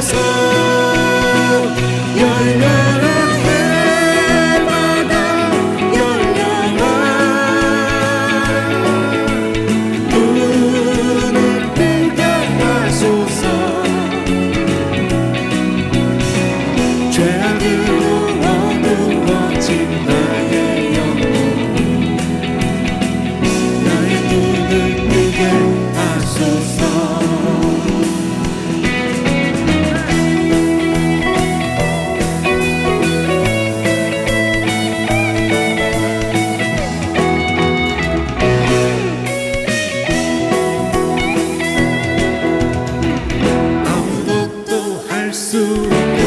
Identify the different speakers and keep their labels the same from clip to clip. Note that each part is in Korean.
Speaker 1: 하소서. 열려라 해바다 열려라. 눈을 뜨게 하소서. 죄악으로 어두워진 나의 영혼, 나의 눈을 뜨게 하소서. 아무것도 할 수 없고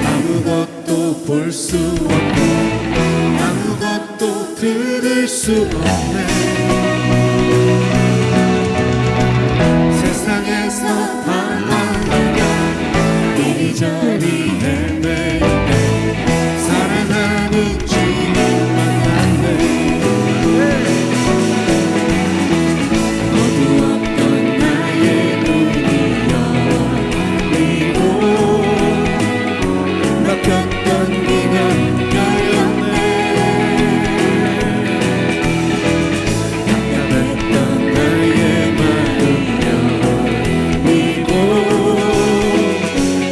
Speaker 1: 아무것도 볼 수 없고 아무것도 들을 수 없네. 세상에서 방황하며 이리저리 헤매일 때 사랑하는 주님을 만났네. 어두웠던 나의 눈이 열리고 막혔던 귀가 열렸네. 답답했던 나의 마음 열리고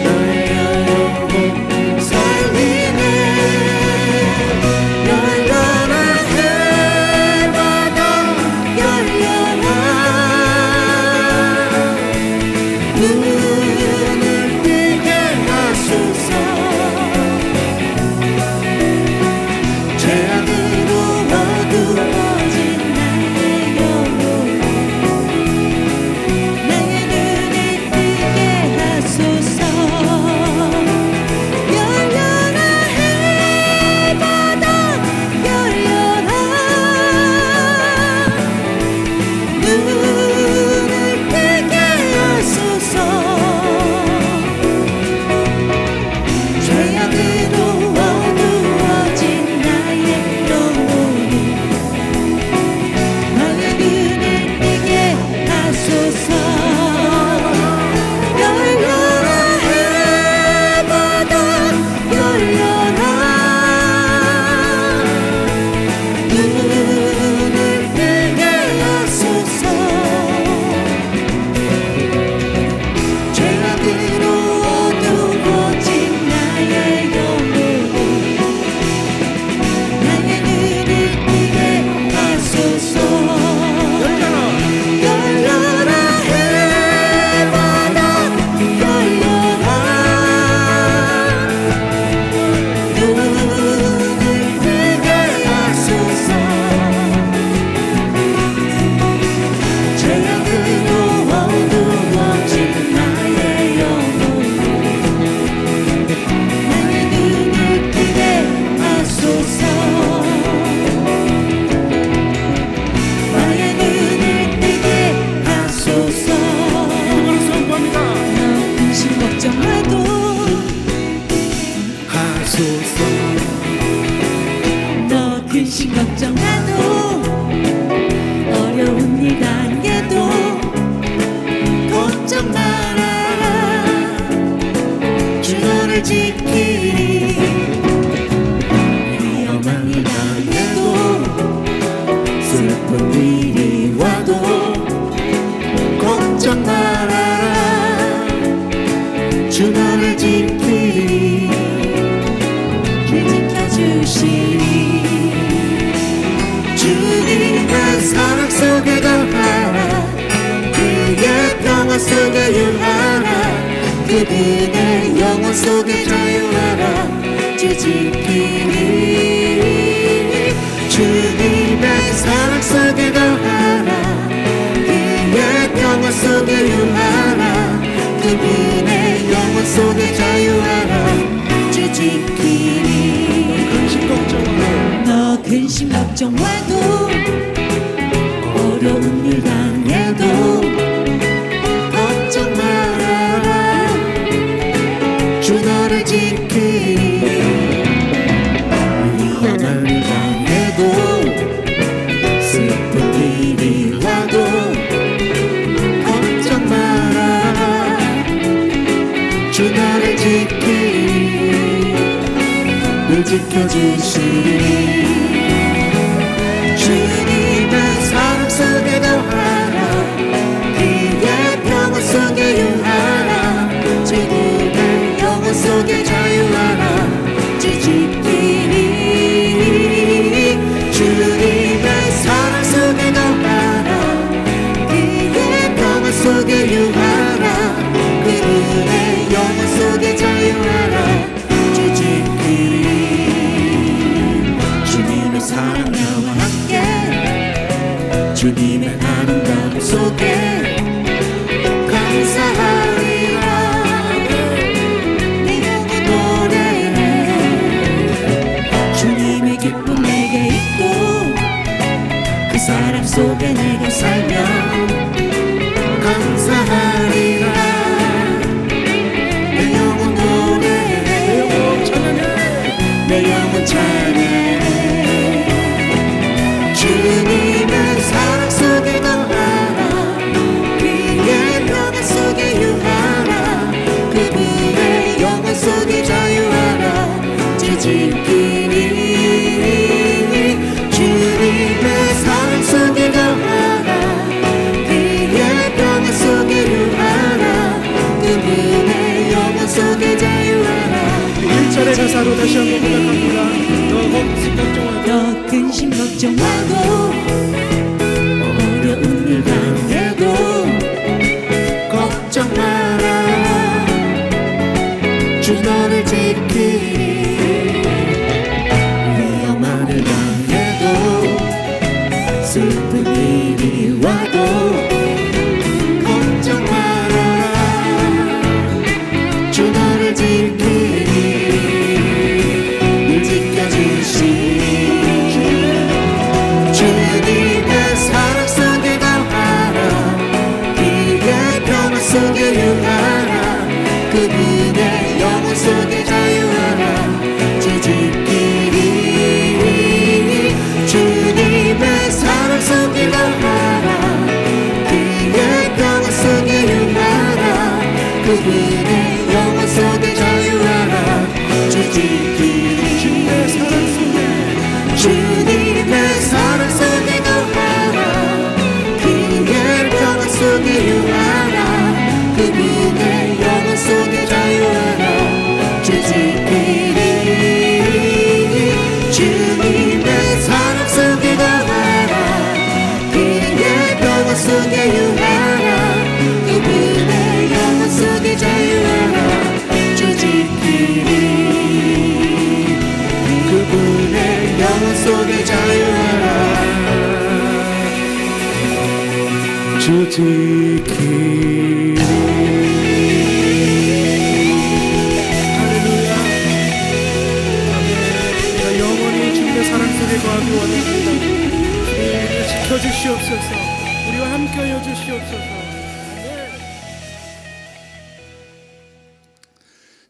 Speaker 1: 나의 영혼 살리네. 열려라 해바다 열려라. 눈을 뜨게 하소서. 죄악으로 어두워진 나의 영혼,
Speaker 2: 나의 눈을 뜨게 하소서. 열려라 해바다 열려라. 눈을 뜨게 하소서. 죄악으로 어두워진 나의 영혼이 나의 눈을 뜨게 하소서. 열려라 해바다 열려라. 눈을 뜨게 하소서. 죄악으로 어두워진 나의 영혼이 나의 눈을 뜨게 하소서. 열려라 해바다 열려라. 눈을 뜨게
Speaker 1: 하소서. 죄악으로 어두워진 나의 영혼,
Speaker 2: 나의 눈을 뜨게 하소서. 나의 눈을 뜨게 하소서.
Speaker 1: 이름으로 선포합니다.
Speaker 2: 너 근심 걱정마도
Speaker 1: 하소서.
Speaker 2: 너 근심 걱정마도 어려운 일 당해도 걱정 말아라. 주 너를 지키리. 위험한 일 당해도
Speaker 1: 슬픈 일이 와도 걱정 말아라. 주 너를 지키리.
Speaker 2: 길 지켜주시리.
Speaker 1: 주님의 사랑 속에 거하라. 그의 평화 속에 유하라. 그분의 영혼 속에 자유하라.
Speaker 2: 주 지키리.
Speaker 1: 주님의 사랑 속에 거하라. 그의 평화 속에 유하라. 그분의 영혼 속에 자유하라.
Speaker 2: 주 지키리.
Speaker 1: 근심 걱정
Speaker 2: 너 근심 걱정 마도 어려운 일 당해도
Speaker 1: 걱정 말아라. 주 너를 지키리.
Speaker 2: 지켜주시리
Speaker 1: 주님의 사랑 속에 거하라 그의 평화 속에 유하라 지금의 영혼 속에 자유하라
Speaker 2: 지지키리
Speaker 1: 주님의 사랑 속에 거하라 그의 평화 속에 유하라 그분의 영혼 속에 자유하라
Speaker 2: 지지키리 주님의 사랑 나와 함께 주님의 아름다움 속에
Speaker 1: 감사하리라
Speaker 2: 내 영혼 노래해 주님의 기쁨 내게 있고 그 사랑 속에 내가 살며
Speaker 1: 감사하리라 내 영혼 노래해 내 영혼 찬양해 주님의 사랑 속에 거하라 그의 평화 속에 유하라 그분의 영혼 속에 자유하라 지지키리 주님의 사랑 속에 거하라 그의 평화 속에 유하라 그분의 영혼 속에 자유하라 1절의 가사로 다시 한번 고백합니다.
Speaker 2: 너 근심 걱정 말고 어려운 일 당해도
Speaker 1: 걱정 마라 주 너를 지키리 위험한 일 당해도 슬픈 일이 와도 걱정 마라 주 너를 지키리 늘 지켜주시리 주님의 사랑 속에 거하라 그의 평화 속에 유하라 그분의 영혼 속에 자유하라 지지키리 주님의 사랑 속에 거하라 그의 평화 속에 유하라 그분의 영혼 속에 자유하라 지지키리 주님의 사랑 속에 주님의 사랑 속에 거하라 그의 평화 속에 유하라 그분의 영혼 속에 자유하라 지지키리 주님의 사랑 속에 거하라 그의 평화 속에 유하라 그분의 영혼 속에 자유하라 지지키리 그분의 영혼 속에 자유하라 지지키리 할렐루야 아멘 우리가 영원히 주님의 사랑 속에 거하기 원합니다. 우리를 지켜주시옵소서 우리와 함께하여 주시옵소서.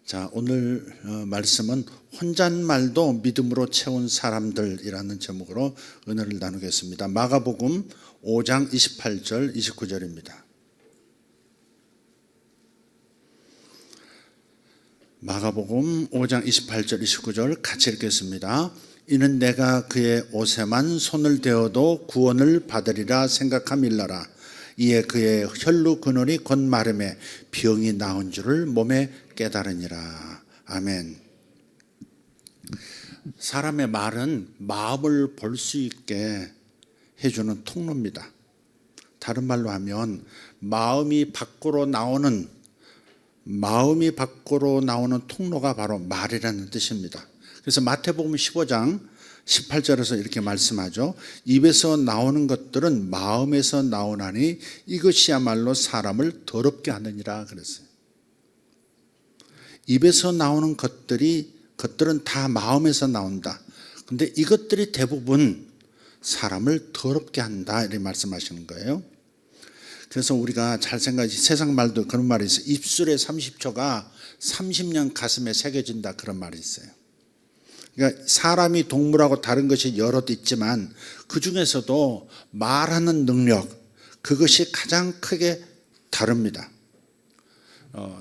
Speaker 3: 자, 오늘 말씀은 혼잣말도 믿음으로 채운 사람들이라는 제목으로 은혜를 나누겠습니다. 마가복음 5장 28절 29절입니다. 마가복음 5장 28절 29절 같이 읽겠습니다. 이는 내가 그의 옷에만 손을 대어도 구원을 받으리라 생각함일러라. 이에 그의 혈루 근원이 곧 마름에 병이 나은 줄을 몸에 깨달으니라. 아멘. 사람의 말은 마음을 볼 수 있게 해주는 통로입니다. 다른 말로 하면 마음이 밖으로 나오는 통로가 바로 말이라는 뜻입니다. 그래서 마태복음 15장 18절에서 이렇게 말씀하죠. 입에서 나오는 것들은 마음에서 나오나니 이것이야말로 사람을 더럽게 하느니라 그랬어요. 입에서 나오는 것들은 다 마음에서 나온다. 근데 이것들이 대부분 사람을 더럽게 한다 이렇게 말씀하시는 거예요. 그래서 우리가 잘 생각해 세상 말도 그런 말이 있어요. 입술의 30초가 30년 가슴에 새겨진다 그런 말이 있어요. 그러니까 사람이 동물하고 다른 것이 여럿 있지만 그 중에서도 말하는 능력 그것이 가장 크게 다릅니다.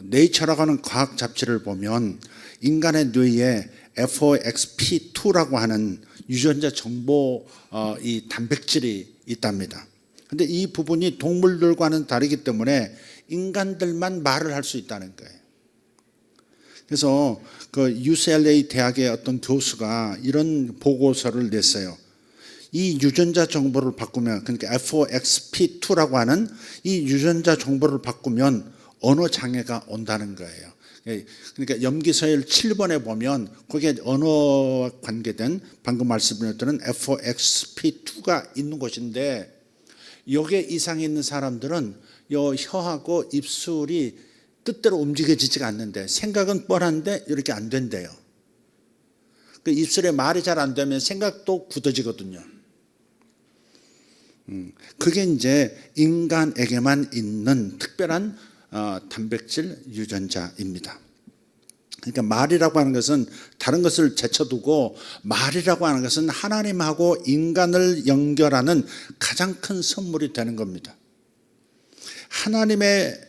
Speaker 3: 네이처라고 하는 과학 잡지를 보면 인간의 뇌에 FOXP2라고 하는 유전자 정보 이 단백질이 있답니다. 근데 이 부분이 동물들과는 다르기 때문에 인간들만 말을 할 수 있다는 거예요. 그래서 그 UCLA 대학의 어떤 교수가 이런 보고서를 냈어요. 이 유전자 정보를 바꾸면, 그러니까 FOXP2라고 하는 이 유전자 정보를 바꾸면 언어 장애가 온다는 거예요. 그러니까 염기서열 7번에 보면 거기에 언어와 관계된 방금 말씀드렸던 FOXP2가 있는 곳인데, 여기에 이상이 있는 사람들은 요 혀하고 입술이 뜻대로 움직여지지가 않는데, 생각은 뻔한데 이렇게 안 된대요. 그 입술에 말이 잘 안 되면 생각도 굳어지거든요. 그게 이제 인간에게만 있는 특별한 단백질 유전자입니다. 그러니까 말이라고 하는 것은 다른 것을 제쳐두고, 말이라고 하는 것은 하나님하고 인간을 연결하는 가장 큰 선물이 되는 겁니다.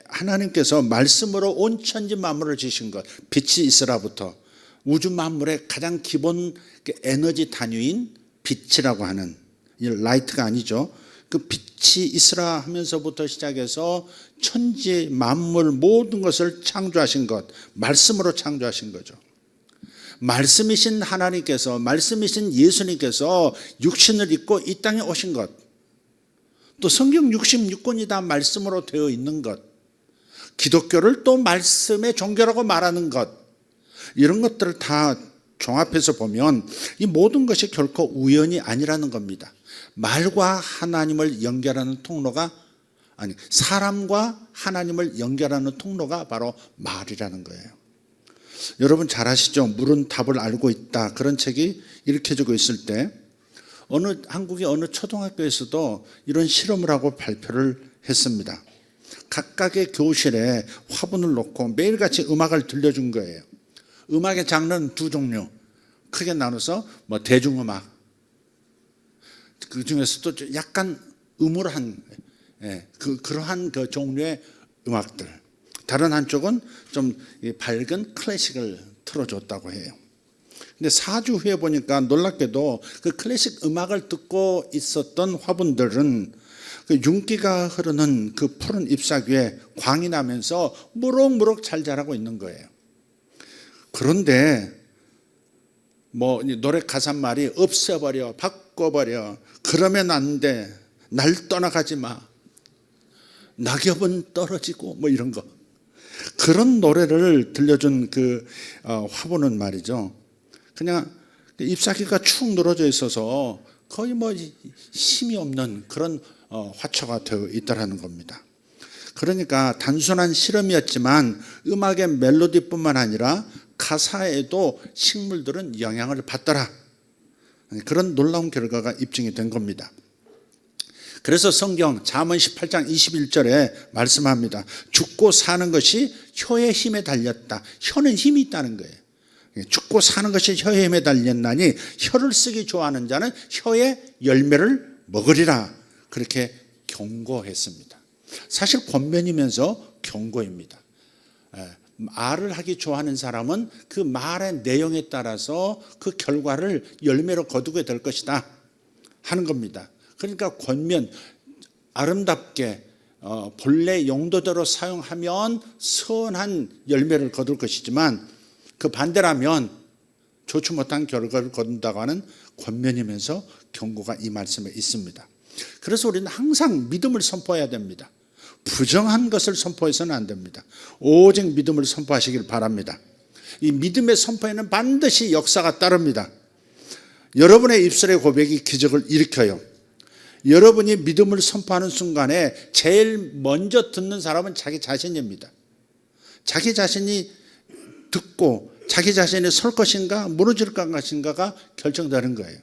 Speaker 3: 하나님께서 말씀으로 온 천지 만물을 지으신 것, 빛이 있으라부터 우주 만물의 가장 기본 에너지 단위인 빛이라고 하는, 이 라이트가 아니죠. 그 빛이 있으라 하면서부터 시작해서 천지 만물 모든 것을 창조하신 것, 말씀으로 창조하신 거죠. 말씀이신 하나님께서, 말씀이신 예수님께서 육신을 입고 이 땅에 오신 것, 또 성경 66권이 다 말씀으로 되어 있는 것, 기독교를 또 말씀의 종교라고 말하는 것, 이런 것들을 다 종합해서 보면 이 모든 것이 결코 우연이 아니라는 겁니다. 말과 하나님을 연결하는 통로가, 아니, 사람과 하나님을 연결하는 통로가 바로 말이라는 거예요. 여러분 잘 아시죠? 물은 답을 알고 있다, 그런 책이 일으켜지고 있을 때 한국의 어느 초등학교에서도 이런 실험을 하고 발표를 했습니다. 각각의 교실에 화분을 놓고 매일같이 음악을 들려준 거예요. 음악의 장르는 두 종류, 크게 나눠서 대중음악, 그 중에서도 약간 음울한 그러한 그 종류의 음악들, 다른 한쪽은 좀 밝은 클래식을 틀어줬다고 해요. 근데 4주 후에 보니까 놀랍게도 그 클래식 음악을 듣고 있었던 화분들은 그 윤기가 흐르는 그 푸른 잎사귀 위에 광이 나면서 무럭무럭 잘 자라고 있는 거예요. 그런데 노래 가사말이 없애버려, 바꿔버려, 그러면 안 돼, 날 떠나가지 마, 낙엽은 떨어지고 이런 거, 그런 노래를 들려준 그 화분은 말이죠, 그냥 잎사귀가 축 늘어져 있어서 거의 힘이 없는 그런 화초가 되어 있다는 겁니다. 그러니까 단순한 실험이었지만 음악의 멜로디뿐만 아니라 가사에도 식물들은 영향을 받더라, 그런 놀라운 결과가 입증이 된 겁니다. 그래서 성경 잠언 18장 21절에 말씀합니다. 죽고 사는 것이 혀의 힘에 달렸다. 혀는 힘이 있다는 거예요. 죽고 사는 것이 혀의 힘에 달렸나니 혀를 쓰기 좋아하는 자는 혀의 열매를 먹으리라, 그렇게 경고했습니다. 사실 권면이면서 경고입니다. 말을 하기 좋아하는 사람은 그 말의 내용에 따라서 그 결과를 열매로 거두게 될 것이다 하는 겁니다. 그러니까 권면, 아름답게 본래 용도대로 사용하면 선한 열매를 거둘 것이지만, 그 반대라면 좋지 못한 결과를 거둔다고 하는 권면이면서 경고가 이 말씀에 있습니다. 그래서 우리는 항상 믿음을 선포해야 됩니다. 부정한 것을 선포해서는 안 됩니다. 오직 믿음을 선포하시길 바랍니다. 이 믿음의 선포에는 반드시 역사가 따릅니다. 여러분의 입술의 고백이 기적을 일으켜요. 여러분이 믿음을 선포하는 순간에 제일 먼저 듣는 사람은 자기 자신입니다. 자기 자신이 듣고 자기 자신이 설 것인가 무너질 것인가가 결정되는 거예요.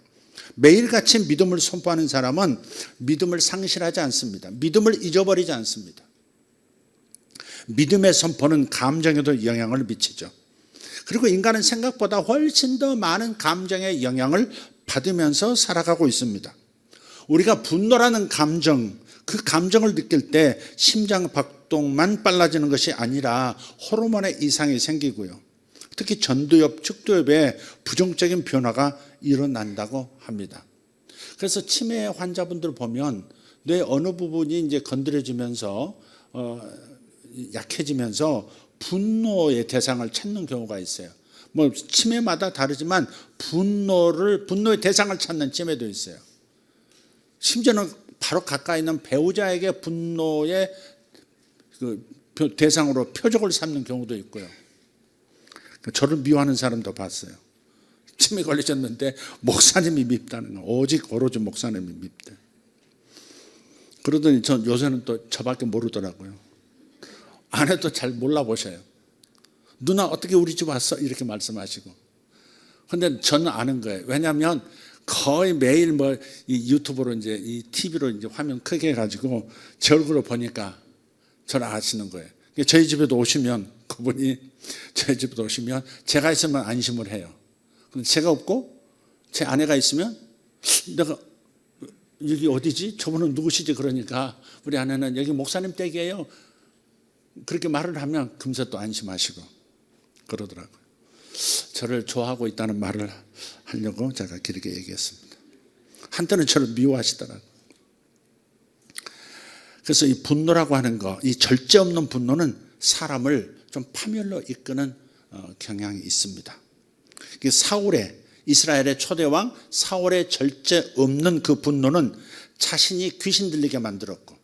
Speaker 3: 매일같이 믿음을 선포하는 사람은 믿음을 상실하지 않습니다. 믿음을 잊어버리지 않습니다. 믿음의 선포는 감정에도 영향을 미치죠. 그리고 인간은 생각보다 훨씬 더 많은 감정의 영향을 받으면서 살아가고 있습니다. 우리가 분노라는 감정, 그 감정을 느낄 때 심장 박동만 빨라지는 것이 아니라 호르몬의 이상이 생기고요, 특히 전두엽, 측두엽에 부정적인 변화가 일어난다고 합니다. 그래서 치매 환자분들 보면 뇌 어느 부분이 이제 건드려지면서 약해지면서 분노의 대상을 찾는 경우가 있어요. 뭐 치매마다 다르지만 분노의 대상을 찾는 치매도 있어요. 심지어는 바로 가까이 있는 배우자에게 분노의 그 대상으로 표적을 삼는 경우도 있고요. 저를 미워하는 사람도 봤어요. 치매 걸리셨는데 목사님이 밉다는 거. 오로지 목사님이 밉대. 그러더니 요새는 또 저밖에 모르더라고요. 아내도 잘 몰라보셔요. 누나 어떻게 우리 집 왔어? 이렇게 말씀하시고. 근데 저는 아는 거예요. 왜냐하면 거의 매일 뭐 이 유튜브로 이제 이 TV로 이제 화면 크게 해가지고 제 얼굴을 보니까 저를 아시는 거예요. 저희 집에도 오시면 그분이 저희 집에도 오시면 제가 있으면 안심을 해요. 근데 제가 없고 제 아내가 있으면 내가 여기 어디지? 저분은 누구시지? 그러니까 우리 아내는 여기 목사님 댁이에요. 그렇게 말을 하면 금세 또 안심하시고 그러더라고요. 저를 좋아하고 있다는 말을 하려고 제가 길게 얘기했습니다. 한때는 저를 미워하시더라고요. 그래서 이 분노라고 하는 거, 이 절제 없는 분노는 사람을 좀 파멸로 이끄는 경향이 있습니다. 이스라엘의 초대왕 사울의 절제 없는 그 분노는 자신이 귀신 들리게 만들었고,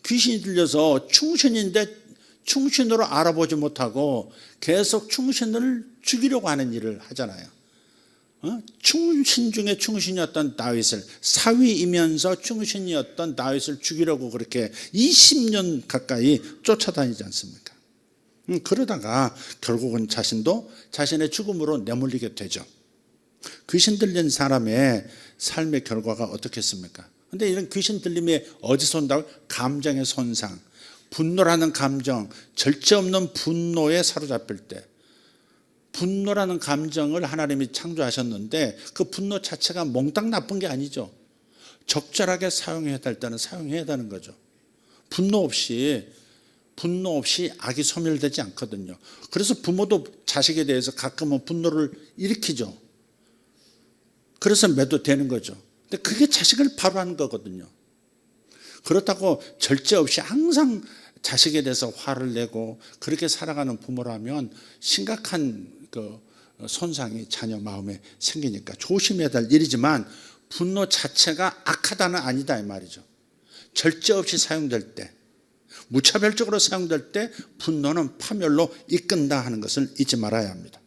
Speaker 3: 귀신이 들려서 충신인데 충신으로 알아보지 못하고 계속 충신을 죽이려고 하는 일을 하잖아요. 충신 중에 충신이었던 다윗을, 사위이면서 충신이었던 다윗을 죽이려고 그렇게 20년 가까이 쫓아다니지 않습니까? 그러다가 결국은 자신도 자신의 죽음으로 내몰리게 되죠. 귀신 들린 사람의 삶의 결과가 어떻겠습니까? 근데 이런 귀신 들림이 어디서 온다고? 감정의 손상, 분노라는 감정, 절제 없는 분노에 사로잡힐 때, 분노라는 감정을 하나님이 창조하셨는데 그 분노 자체가 몽땅 나쁜 게 아니죠. 적절하게 사용해야 될 때는 사용해야 되는 거죠. 분노 없이 악이 소멸되지 않거든요. 그래서 부모도 자식에 대해서 가끔은 분노를 일으키죠. 그래서 매도되는 거죠. 근데 그게 자식을 바로 하는 거거든요. 그렇다고 절제 없이 항상 자식에 대해서 화를 내고 그렇게 살아가는 부모라면 심각한 그 손상이 자녀 마음에 생기니까 조심해야 될 일이지만 분노 자체가 악하다는 아니다 이 말이죠. 절제 없이 사용될 때, 무차별적으로 사용될 때 분노는 파멸로 이끈다 하는 것을 잊지 말아야 합니다.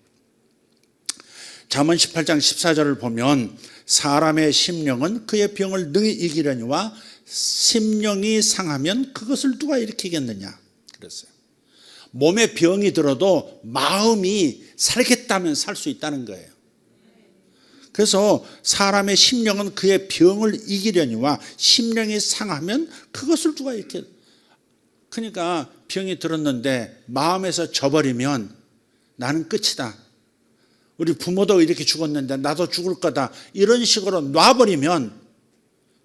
Speaker 3: 잠언 18장 14절을 보면 사람의 심령은 그의 병을 능히 이기려니와 심령이 상하면 그것을 누가 일으키겠느냐 그랬어요. 몸에 병이 들어도 마음이 살겠다면 살 수 있다는 거예요. 그래서 사람의 심령은 그의 병을 이기려니와 심령이 상하면 그것을 누가 이렇게, 그러니까 병이 들었는데 마음에서 져버리면 나는 끝이다. 우리 부모도 이렇게 죽었는데 나도 죽을 거다. 이런 식으로 놔버리면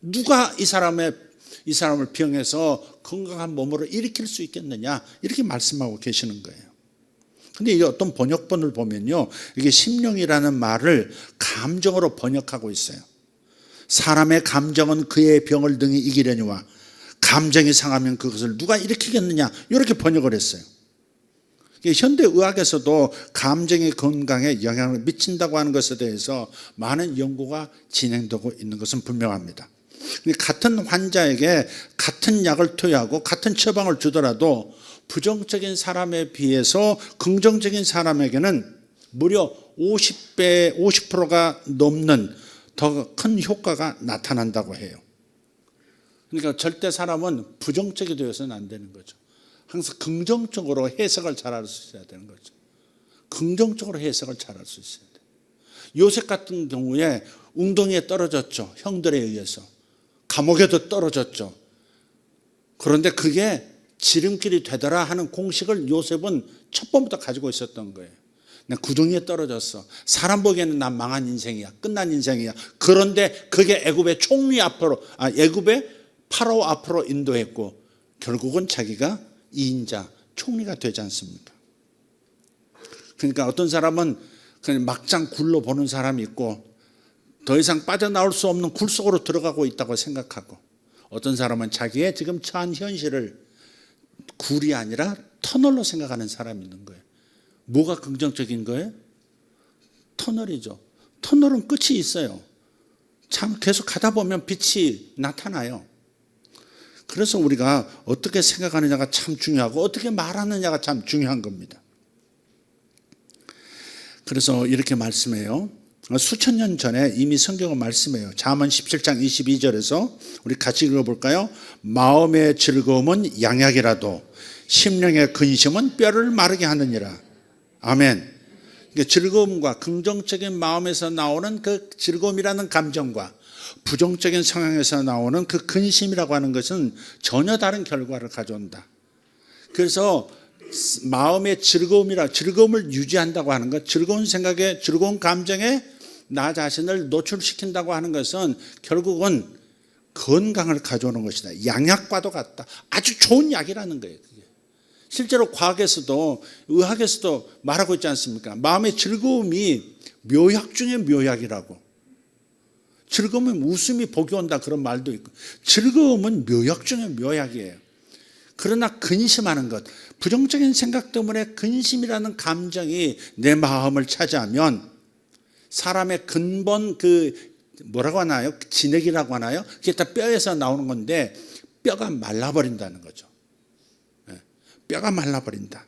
Speaker 3: 누가 이 사람을 병해서 건강한 몸으로 일으킬 수 있겠느냐 이렇게 말씀하고 계시는 거예요. 근데 이게 어떤 번역본을 보면요, 이게 심령이라는 말을 감정으로 번역하고 있어요. 사람의 감정은 그의 병을 능히 이기려니와 감정이 상하면 그것을 누가 일으키겠느냐 이렇게 번역을 했어요. 현대 의학에서도 감정의 건강에 영향을 미친다고 하는 것에 대해서 많은 연구가 진행되고 있는 것은 분명합니다. 같은 환자에게 같은 약을 투여하고 같은 처방을 주더라도 부정적인 사람에 비해서 긍정적인 사람에게는 무려 50%가 넘는 더 큰 효과가 나타난다고 해요. 그러니까 절대 사람은 부정적이 되어서는 안 되는 거죠. 항상 긍정적으로 해석을 잘할 수 있어야 되는 거죠. 긍정적으로 해석을 잘할 수 있어야 돼요. 요셉 같은 경우에 웅덩이에 떨어졌죠. 형들에 의해서. 감옥에도 떨어졌죠. 그런데 그게 지름길이 되더라 하는 공식을 요셉은 첫 번부터 가지고 있었던 거예요. 나 구덩이에 떨어졌어. 사람 보기에는 난 망한 인생이야. 끝난 인생이야. 그런데 그게 애굽의 총리 앞으로, 애굽의 파라오 앞으로 인도했고 결국은 자기가 2인자 총리가 되지 않습니까? 그러니까 어떤 사람은 그냥 막장 굴로 보는 사람이 있고 더 이상 빠져나올 수 없는 굴 속으로 들어가고 있다고 생각하고, 어떤 사람은 자기의 지금 처한 현실을 굴이 아니라 터널로 생각하는 사람이 있는 거예요. 뭐가 긍정적인 거예요? 터널이죠. 터널은 끝이 있어요. 참 계속 가다 보면 빛이 나타나요. 그래서 우리가 어떻게 생각하느냐가 참 중요하고 어떻게 말하느냐가 참 중요한 겁니다. 그래서 이렇게 말씀해요. 수천 년 전에 이미 성경은 말씀해요. 잠언 17장 22절에서 우리 같이 읽어볼까요? 마음의 즐거움은 양약이라도 심령의 근심은 뼈를 마르게 하느니라. 아멘. 그러니까 즐거움과 긍정적인 마음에서 나오는 그 즐거움이라는 감정과 부정적인 성향에서 나오는 그 근심이라고 하는 것은 전혀 다른 결과를 가져온다. 그래서 마음의 즐거움을 유지한다고 하는 것, 즐거운 생각에, 즐거운 감정에 나 자신을 노출시킨다고 하는 것은 결국은 건강을 가져오는 것이다. 양약과도 같다. 아주 좋은 약이라는 거예요. 그게. 실제로 과학에서도 의학에서도 말하고 있지 않습니까? 마음의 즐거움이 묘약 중에 묘약이라고. 즐거움은 웃음이 복이 온다 그런 말도 있고, 즐거움은 묘약 중에 묘약이에요. 그러나 근심하는 것, 부정적인 생각 때문에 근심이라는 감정이 내 마음을 차지하면 사람의 근본 뭐라고 하나요? 진액이라고 하나요? 그게 다 뼈에서 나오는 건데 뼈가 말라버린다는 거죠. 뼈가 말라버린다.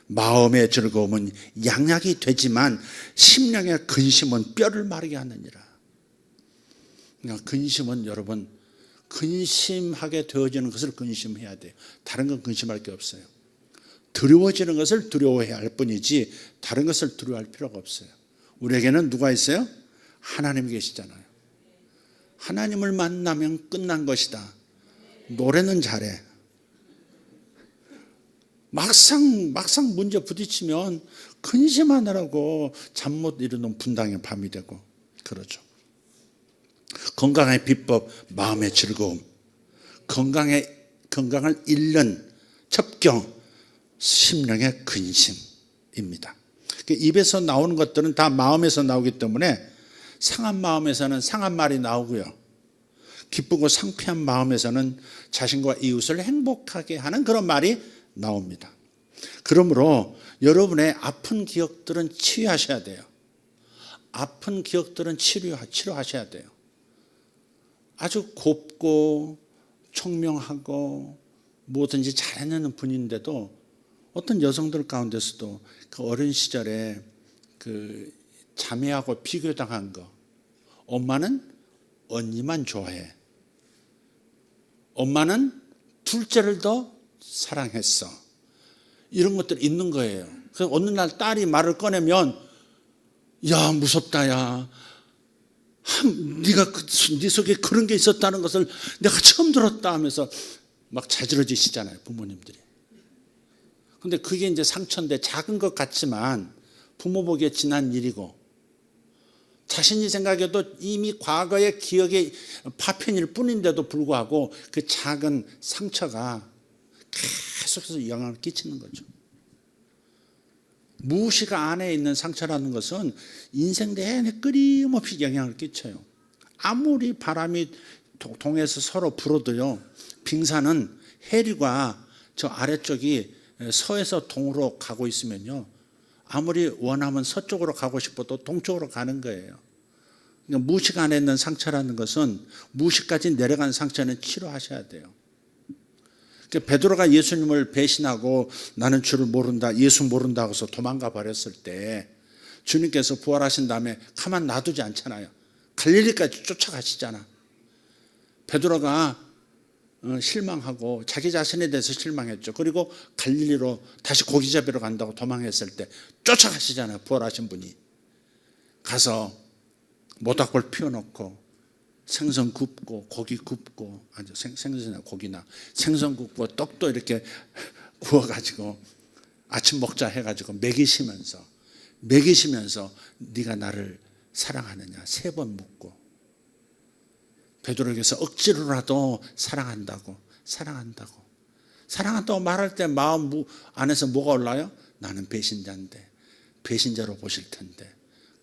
Speaker 3: 마음의 즐거움은 양약이 되지만 심령의 근심은 뼈를 마르게 하느니라. 그러니까 근심은 여러분, 근심하게 되어지는 것을 근심해야 돼요. 다른 건 근심할 게 없어요. 두려워지는 것을 두려워해야 할 뿐이지 다른 것을 두려워할 필요가 없어요. 우리에게는 누가 있어요? 하나님 계시잖아요. 하나님을 만나면 끝난 것이다. 노래는 잘해. 막상 문제 부딪히면 근심하느라고 잠 못 이루는 분당의 밤이 되고 그러죠. 건강의 비법, 마음의 즐거움. 건강을 잃는 첩경, 심령의 근심입니다. 입에서 나오는 것들은 다 마음에서 나오기 때문에 상한 마음에서는 상한 말이 나오고요. 기쁘고 상쾌한 마음에서는 자신과 이웃을 행복하게 하는 그런 말이 나옵니다. 그러므로 여러분의 아픈 기억들은 치유하셔야 돼요. 아픈 기억들은 치료하셔야 돼요. 아주 곱고 청명하고 뭐든지 잘해내는 분인데도 어떤 여성들 가운데서도 그 어린 시절에 그 자매하고 비교당한 거, 엄마는 언니만 좋아해, 엄마는 둘째를 더 사랑했어, 이런 것들이 있는 거예요. 그래서 어느 날 딸이 말을 꺼내면 야 무섭다, 야 네가 네 속에 그런 게 있었다는 것을 내가 처음 들었다 하면서 막 자지러지시잖아요, 부모님들이. 근데 그게 이제 상처인데 작은 것 같지만 부모 보기에 지난 일이고 자신이 생각해도 이미 과거의 기억의 파편일 뿐인데도 불구하고 그 작은 상처가 계속해서 영향을 끼치는 거죠. 무의식 안에 있는 상처라는 것은 인생 내내 끊임없이 영향을 끼쳐요. 아무리 바람이 동해서 서로 불어도요, 빙산은 해류가 저 아래쪽이 서에서 동으로 가고 있으면요, 아무리 원하면 서쪽으로 가고 싶어도 동쪽으로 가는 거예요. 그러니까 무의식 안에 있는 상처라는 것은 무의식까지 내려간 상처는 치료하셔야 돼요. 그러니까 베드로가 예수님을 배신하고 나는 주를 모른다, 예수 모른다고 해서 도망가 버렸을 때 주님께서 부활하신 다음에 가만 놔두지 않잖아요. 갈릴리까지 쫓아가시잖아. 베드로가 실망하고 자기 자신에 대해서 실망했죠. 그리고 갈릴리로 다시 고기 잡으러 간다고 도망했을 때 쫓아가시잖아요. 부활하신 분이. 가서 모닥불 피워놓고 생선 굽고 고기 굽고, 생선이나 고기나 생선 굽고 떡도 이렇게 구워가지고 아침 먹자 해가지고 먹이시면서 네가 나를 사랑하느냐 3번 묻고, 베드로에게서 억지로라도 사랑한다고 말할 때 마음 안에서 뭐가 올라요? 나는 배신자인데, 배신자로 보실 텐데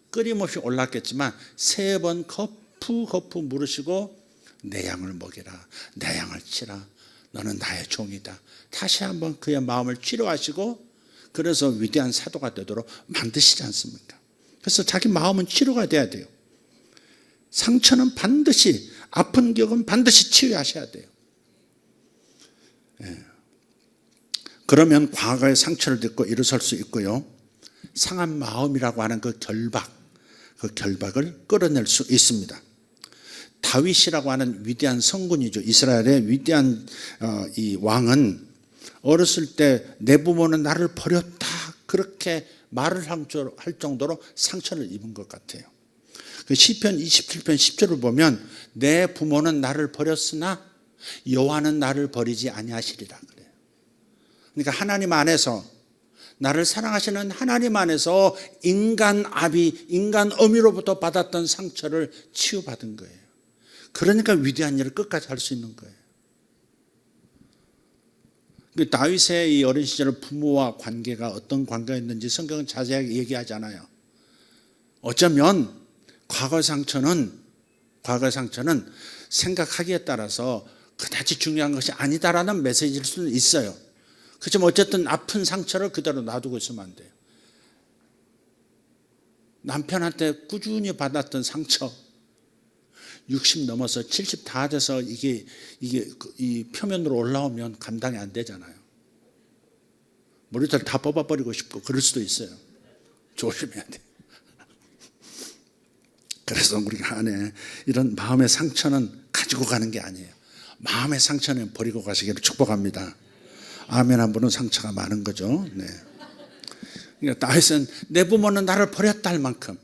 Speaker 3: 끊임없이 올랐겠지만 3번 거푸 물으시고 내 양을 먹이라, 내 양을 치라, 너는 나의 종이다. 다시 한번 그의 마음을 치료하시고 그래서 위대한 사도가 되도록 만드시지 않습니까? 그래서 자기 마음은 치료가 돼야 돼요. 상처는 반드시, 아픈 기억은 반드시 치유하셔야 돼요. 그러면 과거의 상처를 딛고 일어설 수 있고요. 상한 마음이라고 하는 그 결박을 끌어낼 수 있습니다. 다윗이라고 하는 위대한 성군이죠. 이스라엘의 위대한 이 왕은 어렸을 때 내 부모는 나를 버렸다 그렇게 말을 할 정도로 상처를 입은 것 같아요. 그 시편 27편 10절을 보면 내 부모는 나를 버렸으나 여호와는 나를 버리지 아니하시리라 그래요. 그러니까 하나님 안에서, 나를 사랑하시는 하나님 안에서 인간 아비, 인간 어미로부터 받았던 상처를 치유받은 거예요. 그러니까 위대한 일을 끝까지 할 수 있는 거예요. 다윗의 이 어린 시절 부모와 관계가 어떤 관계였는지 성경은 자세하게 얘기하지 않아요. 어쩌면 과거의 상처는 생각하기에 따라서 그다지 중요한 것이 아니다라는 메시지일 수는 있어요. 그렇지만 어쨌든 아픈 상처를 그대로 놔두고 있으면 안 돼요. 남편한테 꾸준히 받았던 상처, 60 넘어서 70 다 돼서 이게 이 표면으로 올라오면 감당이 안 되잖아요. 머리털 다 뽑아버리고 싶고 그럴 수도 있어요. 조심해야 돼. 그래서 우리가 안에 이런 마음의 상처는 가지고 가는 게 아니에요. 마음의 상처는 버리고 가시기를 축복합니다. 아멘. 한 분은 상처가 많은 거죠. 네. 그러니까 다윗은 내 부모는 나를 버렸다 할 만큼,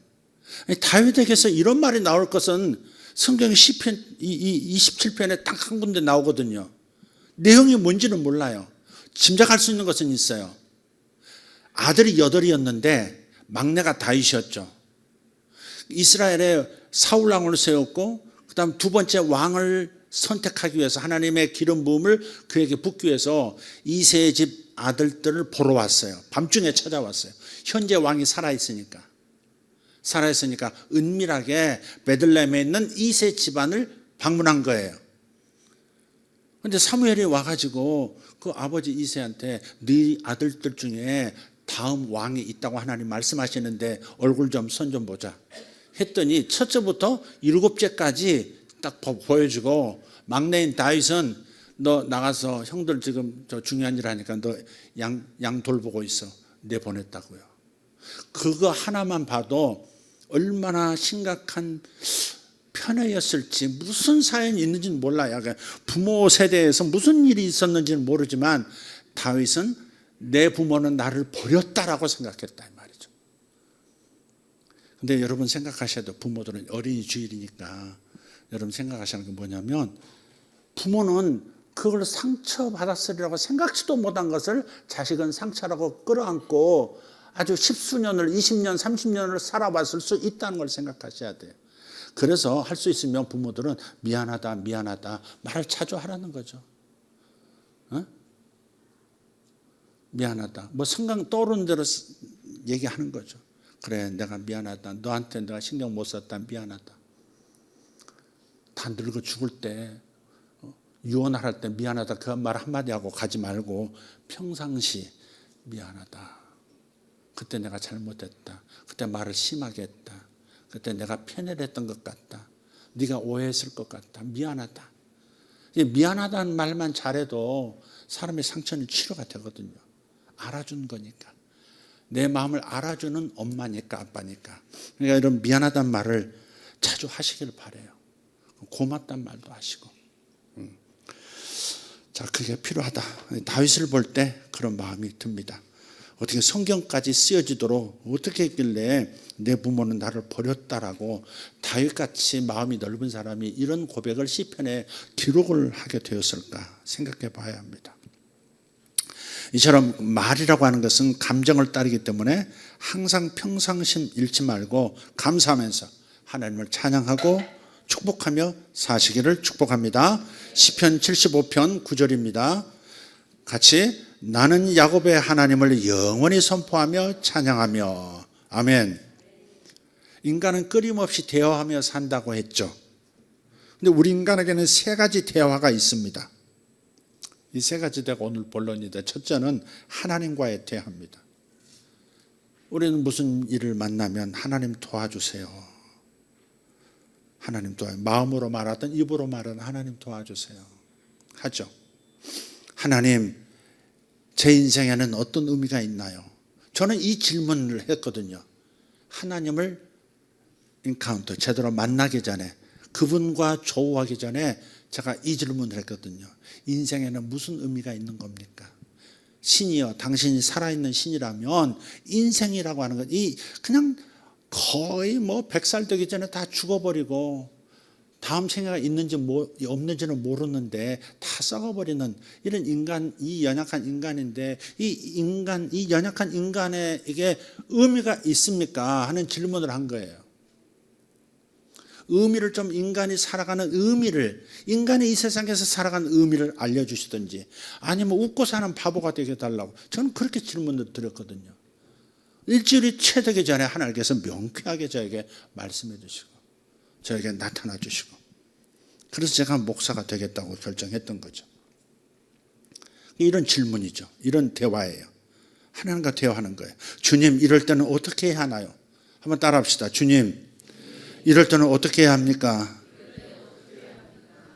Speaker 3: 다윗에게서 이런 말이 나올 것은 성경 시편 27편에 딱 한 군데 나오거든요. 내용이 뭔지는 몰라요. 짐작할 수 있는 것은 있어요. 아들이 8이었는데 막내가 다윗이었죠. 이스라엘에 사울 왕을 세웠고 그다음 두 번째 왕을 선택하기 위해서 하나님의 기름 부음을 그에게 붓기 위해서 이새의 집 아들들을 보러 왔어요. 밤중에 찾아왔어요. 현재 왕이 살아있으니까 은밀하게 베들레헴에 있는 이새 집안을 방문한 거예요. 그런데 사무엘이 와가지고 그 아버지 이새한테 네 아들들 중에 다음 왕이 있다고 하나님 말씀하시는데 얼굴 좀 손 좀 보자 했더니 첫째부터 7째까지 딱 보여주고 막내인 다윗은 너 나가서 형들 지금 저 중요한 일 하니까 너 양 돌보고 있어. 내보냈다고요. 그거 하나만 봐도 얼마나 심각한 편애였을지, 무슨 사연이 있는지는 몰라요. 부모 세대에서 무슨 일이 있었는지는 모르지만 다윗은 내 부모는 나를 버렸다라고 생각했다 이 말이죠. 근데 여러분 생각하셔야 돼요. 부모들은 어린이 주일이니까 여러분 생각하시는 게 뭐냐면 부모는 그걸 상처받았으리라고 생각지도 못한 것을 자식은 상처라고 끌어안고 아주 10수년을 20년 30년을 살아봤을 수 있다는 걸 생각하셔야 돼요. 그래서 할 수 있으면 부모들은 미안하다 말을 자주 하라는 거죠. 미안하다. 뭐 생각 떠오르는 대로 얘기하는 거죠. 그래 내가 미안하다. 너한테 내가 신경 못 썼다. 미안하다. 다 늙어 죽을 때 유언할 때 미안하다 그 말 한마디 하고 가지 말고 평상시 미안하다. 그때 내가 잘못했다. 그때 말을 심하게 했다. 그때 내가 편애를 했던 것 같다. 네가 오해했을 것 같다. 미안하다. 미안하다는 말만 잘해도 사람의 상처는 치료가 되거든요. 알아준 거니까. 내 마음을 알아주는 엄마니까 아빠니까. 그러니까 이런 미안하다는 말을 자주 하시길 바라요. 고맙다는 말도 하시고. 자, 그게 필요하다. 다윗을 볼 때 그런 마음이 듭니다. 어떻게 성경까지 쓰여지도록 어떻게 했길래 내 부모는 나를 버렸다라고 다윗같이 마음이 넓은 사람이 이런 고백을 시편에 기록을 하게 되었을까 생각해 봐야 합니다. 이처럼 말이라고 하는 것은 감정을 따르기 때문에 항상 평상심 잃지 말고 감사하면서 하나님을 찬양하고 축복하며 사시기를 축복합니다. 시편 75편 9절입니다. 같이 나는 야곱의 하나님을 영원히 선포하며 찬양하며 아멘. 인간은 끊임없이 대화하며 산다고 했죠. 근데 우리 인간에게는 세 가지 대화가 있습니다. 이 세 가지 대화가 오늘 본론인데, 첫째는 하나님과의 대화입니다. 우리는 무슨 일을 만나면 하나님 도와주세요. 하나님 도와주세요. 마음으로 말하든 입으로 말하든 하나님 도와주세요 하죠. 하나님, 제 인생에는 어떤 의미가 있나요? 저는 이 질문을 했거든요. 하나님을 인카운터, 제대로 만나기 전에, 그분과 조우하기 전에 제가 이 질문을 했거든요. 인생에는 무슨 의미가 있는 겁니까? 신이여, 당신이 살아있는 신이라면 인생이라고 하는 건 그냥 거의 100살 되기 전에 다 죽어버리고 다음 생애가 있는지 없는지는 모르는데 다 썩어버리는 이런 인간, 이 연약한 인간인데 이 연약한 인간에게 의미가 있습니까? 하는 질문을 한 거예요. 의미를 좀, 인간이 살아가는 의미를, 인간이 이 세상에서 살아가는 의미를 알려주시든지, 아니면 웃고 사는 바보가 되게 해달라고 저는 그렇게 질문을 드렸거든요. 일주일이 채 되기 전에 하나님께서 명쾌하게 저에게 말씀해 주시고 저에게 나타나 주시고, 그래서 제가 목사가 되겠다고 결정했던 거죠. 이런 질문이죠. 이런 대화예요. 하나님과 대화하는 거예요. 주님, 이럴 때는 어떻게 해야 하나요? 한번 따라합시다. 주님, 이럴 때는 어떻게 해야 합니까?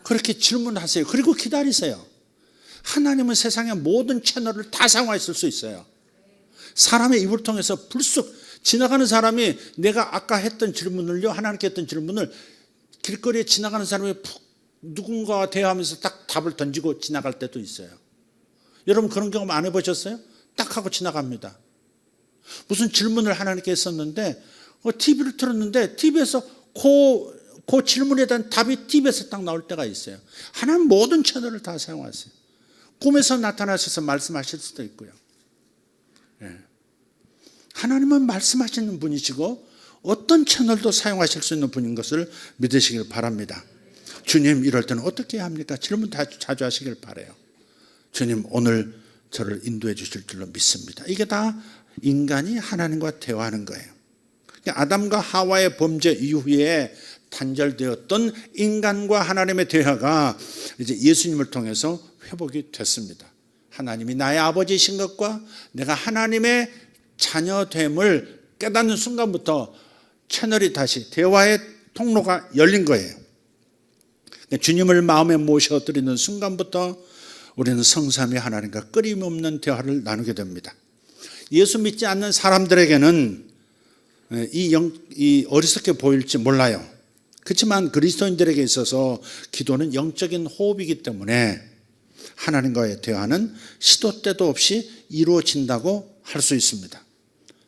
Speaker 3: 그렇게 질문하세요. 그리고 기다리세요. 하나님은 세상의 모든 채널을 다 사용하실 수 있어요. 사람의 입을 통해서 불쑥 지나가는 사람이 내가 아까 했던 질문을요, 하나님께 했던 질문을 길거리에 지나가는 사람이 누군가와 대화하면서 딱 답을 던지고 지나갈 때도 있어요. 여러분 그런 경험 안 해보셨어요? 딱 하고 지나갑니다. 무슨 질문을 하나님께 했었는데 TV를 틀었는데 TV에서 그 질문에 대한 답이 TV에서 딱 나올 때가 있어요. 하나님 모든 채널을 다 사용하세요. 꿈에서 나타나셔서 말씀하실 수도 있고요. 하나님은 말씀하시는 분이시고 어떤 채널도 사용하실 수 있는 분인 것을 믿으시길 바랍니다. 주님, 이럴 때는 어떻게 해야 합니까? 질문 자주 하시길 바라요. 주님, 오늘 저를 인도해 주실 줄로 믿습니다. 이게 다 인간이 하나님과 대화하는 거예요. 아담과 하와의 범죄 이후에 단절되었던 인간과 하나님의 대화가 이제 예수님을 통해서 회복이 됐습니다. 하나님이 나의 아버지이신 것과 내가 하나님의 자녀됨을 깨닫는 순간부터 채널이 다시, 대화의 통로가 열린 거예요. 주님을 마음에 모셔드리는 순간부터 우리는 성삼위 하나님과 끊임없는 대화를 나누게 됩니다. 예수 믿지 않는 사람들에게는 이 어리석게 보일지 몰라요. 그렇지만 그리스도인들에게 있어서 기도는 영적인 호흡이기 때문에 하나님과의 대화는 시도 때도 없이 이루어진다고 할 수 있습니다.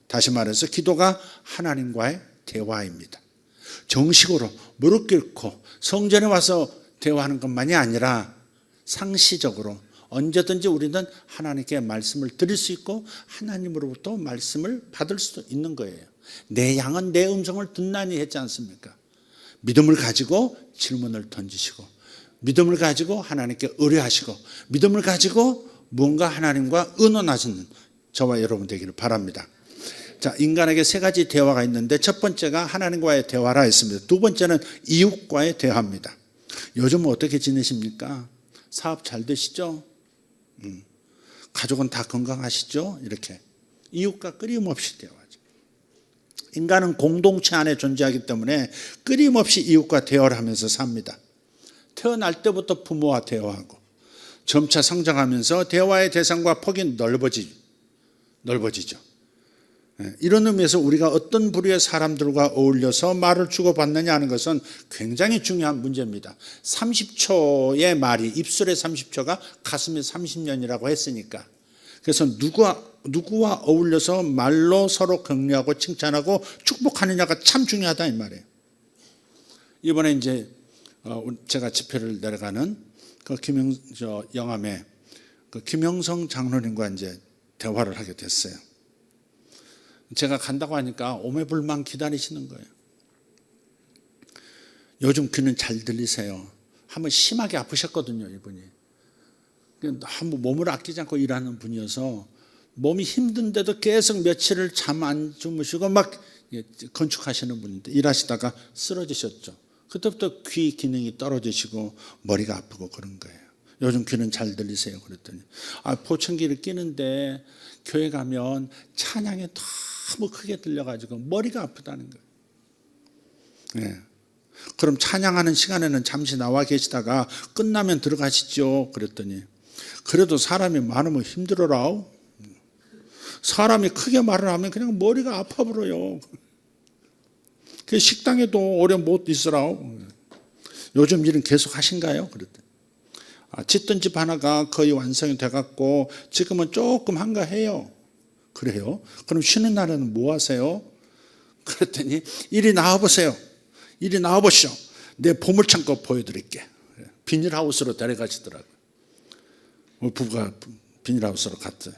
Speaker 3: 다시 말해서 기도가 하나님과의 대화입니다. 정식으로 무릎 꿇고 성전에 와서 대화하는 것만이 아니라 상시적으로 언제든지 우리는 하나님께 말씀을 드릴 수 있고 하나님으로부터 말씀을 받을 수도 있는 거예요. 내 양은 내 음성을 듣나니 했지 않습니까? 믿음을 가지고 질문을 던지시고, 믿음을 가지고 하나님께 의뢰하시고, 믿음을 가지고 무언가 하나님과 의논하시는 저와 여러분 되기를 바랍니다. 자, 인간에게 세 가지 대화가 있는데 첫 번째가 하나님과의 대화라 했습니다. 두 번째는 이웃과의 대화입니다. 요즘 어떻게 지내십니까? 사업 잘 되시죠? 가족은 다 건강하시죠? 이렇게 이웃과 끊임없이 대화하죠. 인간은 공동체 안에 존재하기 때문에 끊임없이 이웃과 대화를 하면서 삽니다. 태어날 때부터 부모와 대화하고 점차 성장하면서 대화의 대상과 폭이 넓어지죠. 이런 의미에서 우리가 어떤 부류의 사람들과 어울려서 말을 주고받느냐 하는 것은 굉장히 중요한 문제입니다. 30초의 말이, 입술의 30초가 가슴의 30년이라고 했으니까, 그래서 누구와 어울려서 말로 서로 격려하고 칭찬하고 축복하느냐가 참 중요하다 이 말이에요. 이번에 이제 제가 집회를 내려가는 그 영암의 그 김영성 장로님과 이제 대화를 하게 됐어요. 제가 간다고 하니까 오매불망 기다리시는 거예요. 요즘 귀는 잘 들리세요. 한번 심하게 아프셨거든요, 이분이. 한번 몸을 아끼지 않고 일하는 분이어서 몸이 힘든데도 계속 며칠을 잠 안 주무시고 막 건축하시는 분인데 일하시다가 쓰러지셨죠. 그때부터 귀 기능이 떨어지시고 머리가 아프고 그런 거예요. 요즘 귀는 잘 들리세요? 그랬더니 보청기를 끼는데 교회 가면 찬양이 너무 크게 들려가지고 머리가 아프다는 거예요. 네. 그럼 찬양하는 시간에는 잠시 나와 계시다가 끝나면 들어가시죠. 그랬더니 그래도 사람이 많으면 힘들어라. 사람이 크게 말을 하면 그냥 머리가 아파 버려요. 그 식당에도 오래 못 있으라. 요즘 일은 계속 하신가요? 그랬더니 짓던 집 하나가 거의 완성이 돼갖고 지금은 조금 한가해요. 그래요? 그럼 쉬는 날에는 뭐 하세요? 그랬더니 이리 나와보세요. 이리 나와보시오. 내 보물창고 보여드릴게. 비닐하우스로 데려가시더라고요. 부부가 비닐하우스로 갔어요.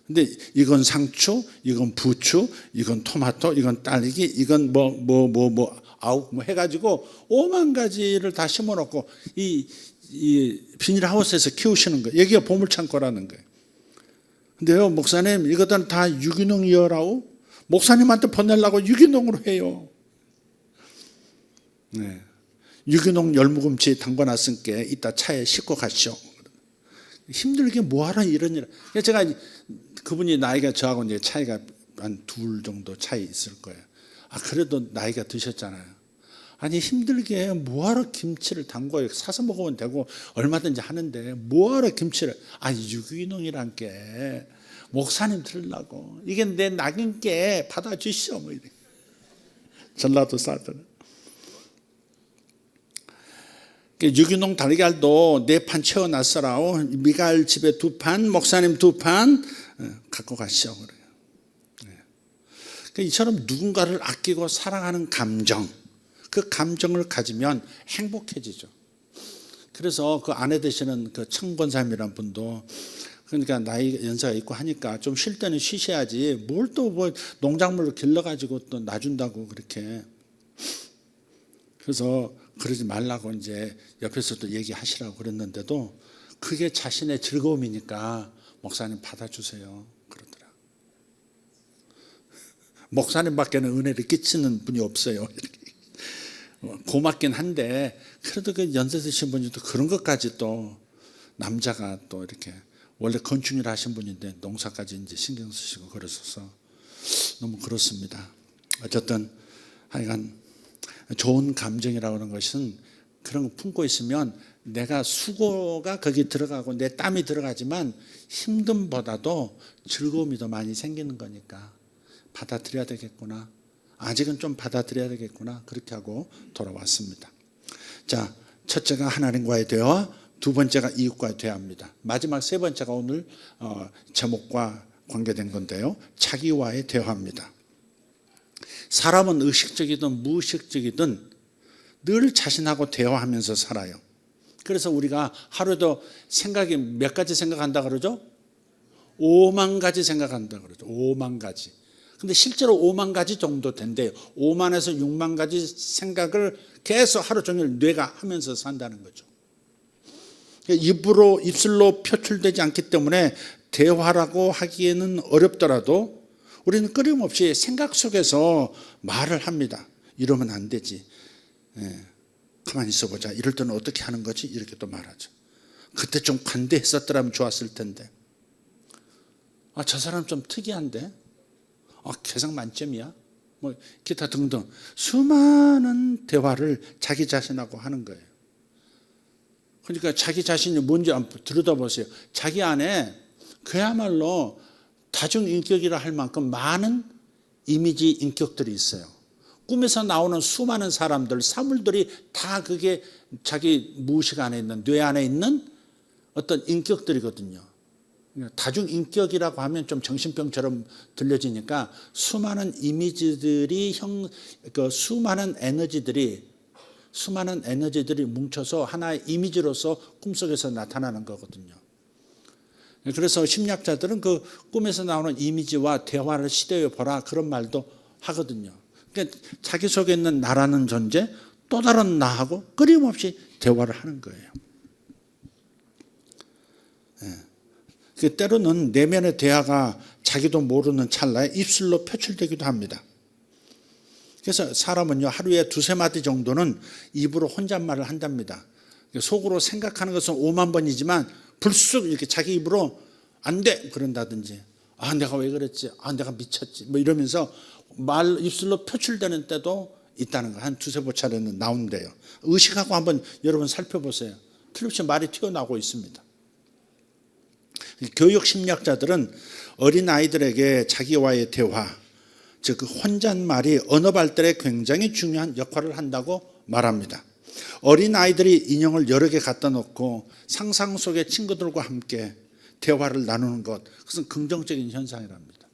Speaker 3: 근데 이건 상추, 이건 부추, 이건 토마토, 이건 딸기, 이건 아욱 해가지고 5만 가지를 다 심어놓고 이 비닐하우스에서 키우시는 거예요. 여기가 보물창고라는 거예요. 근데요, 목사님, 이것들은 다 유기농이여라고? 목사님한테 보내려고 유기농으로 해요. 네. 유기농 열무김치 담궈놨으니까 이따 차에 싣고 가시오. 힘들게 뭐하러 이런 일. 제가 그분이 나이가 저하고 이제 차이가 한 2 정도 차이 있을 거예요. 그래도 나이가 드셨잖아요. 아니 힘들게 뭐하러 김치를 담궈요. 사서 먹으면 되고 얼마든지 하는데 뭐하러 김치를. 유기농이란 게 목사님 들으려고. 이게 내 낙인께 받아주시오. 뭐 이래. 전라도 사람들은. 유기농 달걀도 4판 채워놨어라. 미갈 집에 2판, 목사님 2판 갖고 가시오. 그래요. 이처럼 누군가를 아끼고 사랑하는 감정, 그 감정을 가지면 행복해지죠. 그래서 그 아내 되시는 그 청권사님이란 분도 그러니까 나이 연세가 있고 하니까 좀 쉴 때는 쉬셔야지 뭘 또 뭐 농작물을 길러가지고 또 놔준다고 그렇게. 그래서 그러지 말라고 이제 옆에서도 얘기하시라고 그랬는데도 그게 자신의 즐거움이니까 목사님 받아주세요 그러더라. 목사님밖에는 은혜를 끼치는 분이 없어요. 고맙긴 한데 그래도 그 연세 드신 분이 또 그런 것까지 또 남자가 또 이렇게 원래 건축일 하신 분인데 농사까지 이제 신경 쓰시고 그러셔서 너무 그렇습니다. 어쨌든 하여간 좋은 감정이라고 하는 것은 그런 거 품고 있으면 내가 수고가 거기 들어가고 내 땀이 들어가지만 힘듦보다도 즐거움이 더 많이 생기는 거니까 받아들여야 되겠구나. 아직은 좀 받아들여야 되겠구나. 그렇게 하고 돌아왔습니다. 자, 첫째가 하나님과의 대화, 2번째가 이웃과의 대화입니다. 마지막 3번째가 오늘 제목과 관계된 건데요. 자기와의 대화입니다. 사람은 의식적이든 무의식적이든 늘 자신하고 대화하면서 살아요. 그래서 우리가 하루에도 생각이 몇 가지 생각한다 그러죠? 5만 가지 생각한다 그러죠. 5만 가지. 근데 실제로 5만 가지 정도 된대요. 5만에서 6만 가지 생각을 계속 하루 종일 뇌가 하면서 산다는 거죠. 입술로 표출되지 않기 때문에 대화라고 하기에는 어렵더라도 우리는 끊임없이 생각 속에서 말을 합니다. 이러면 안 되지. 가만히 있어보자. 이럴 때는 어떻게 하는 거지? 이렇게 또 말하죠. 그때 좀 관대했었더라면 좋았을 텐데. 저 사람 좀 특이한데? 개성 만점이야? 뭐 기타 등등 수많은 대화를 자기 자신하고 하는 거예요. 그러니까 자기 자신이 뭔지 한번 들여다보세요. 자기 안에 그야말로 다중인격이라 할 만큼 많은 이미지 인격들이 있어요. 꿈에서 나오는 수많은 사람들, 사물들이 다 그게 자기 무의식 안에 있는, 뇌 안에 있는 어떤 인격들이거든요. 다중인격이라고 하면 좀 정신병처럼 들려지니까 수많은 이미지들이 수많은 에너지들이 뭉쳐서 하나의 이미지로서 꿈속에서 나타나는 거거든요. 그래서 심리학자들은 그 꿈에서 나오는 이미지와 대화를 시도해 보라 그런 말도 하거든요. 그러니까 자기 속에 있는 나라는 존재, 또 다른 나하고 끊임없이 대화를 하는 거예요. 그 때로는 내면의 대화가 자기도 모르는 찰나에 입술로 표출되기도 합니다. 그래서 사람은요, 하루에 2-3마디 정도는 입으로 혼잣말을 한답니다. 속으로 생각하는 것은 5만 번이지만 불쑥 이렇게 자기 입으로 안 돼! 그런다든지, 아, 내가 왜 그랬지? 아, 내가 미쳤지? 뭐 이러면서 입술로 표출되는 때도 있다는 거. 한 2-3차례는 나온대요. 의식하고 한번 여러분 살펴보세요. 틀림없이 말이 튀어나오고 있습니다. 교육 심리학자들은 어린 아이들에게 자기와의 대화, 즉 그 혼잣말이 언어 발달에 굉장히 중요한 역할을 한다고 말합니다. 어린 아이들이 인형을 여러 개 갖다 놓고 상상 속의 친구들과 함께 대화를 나누는 것, 그것은 긍정적인 현상이랍니다.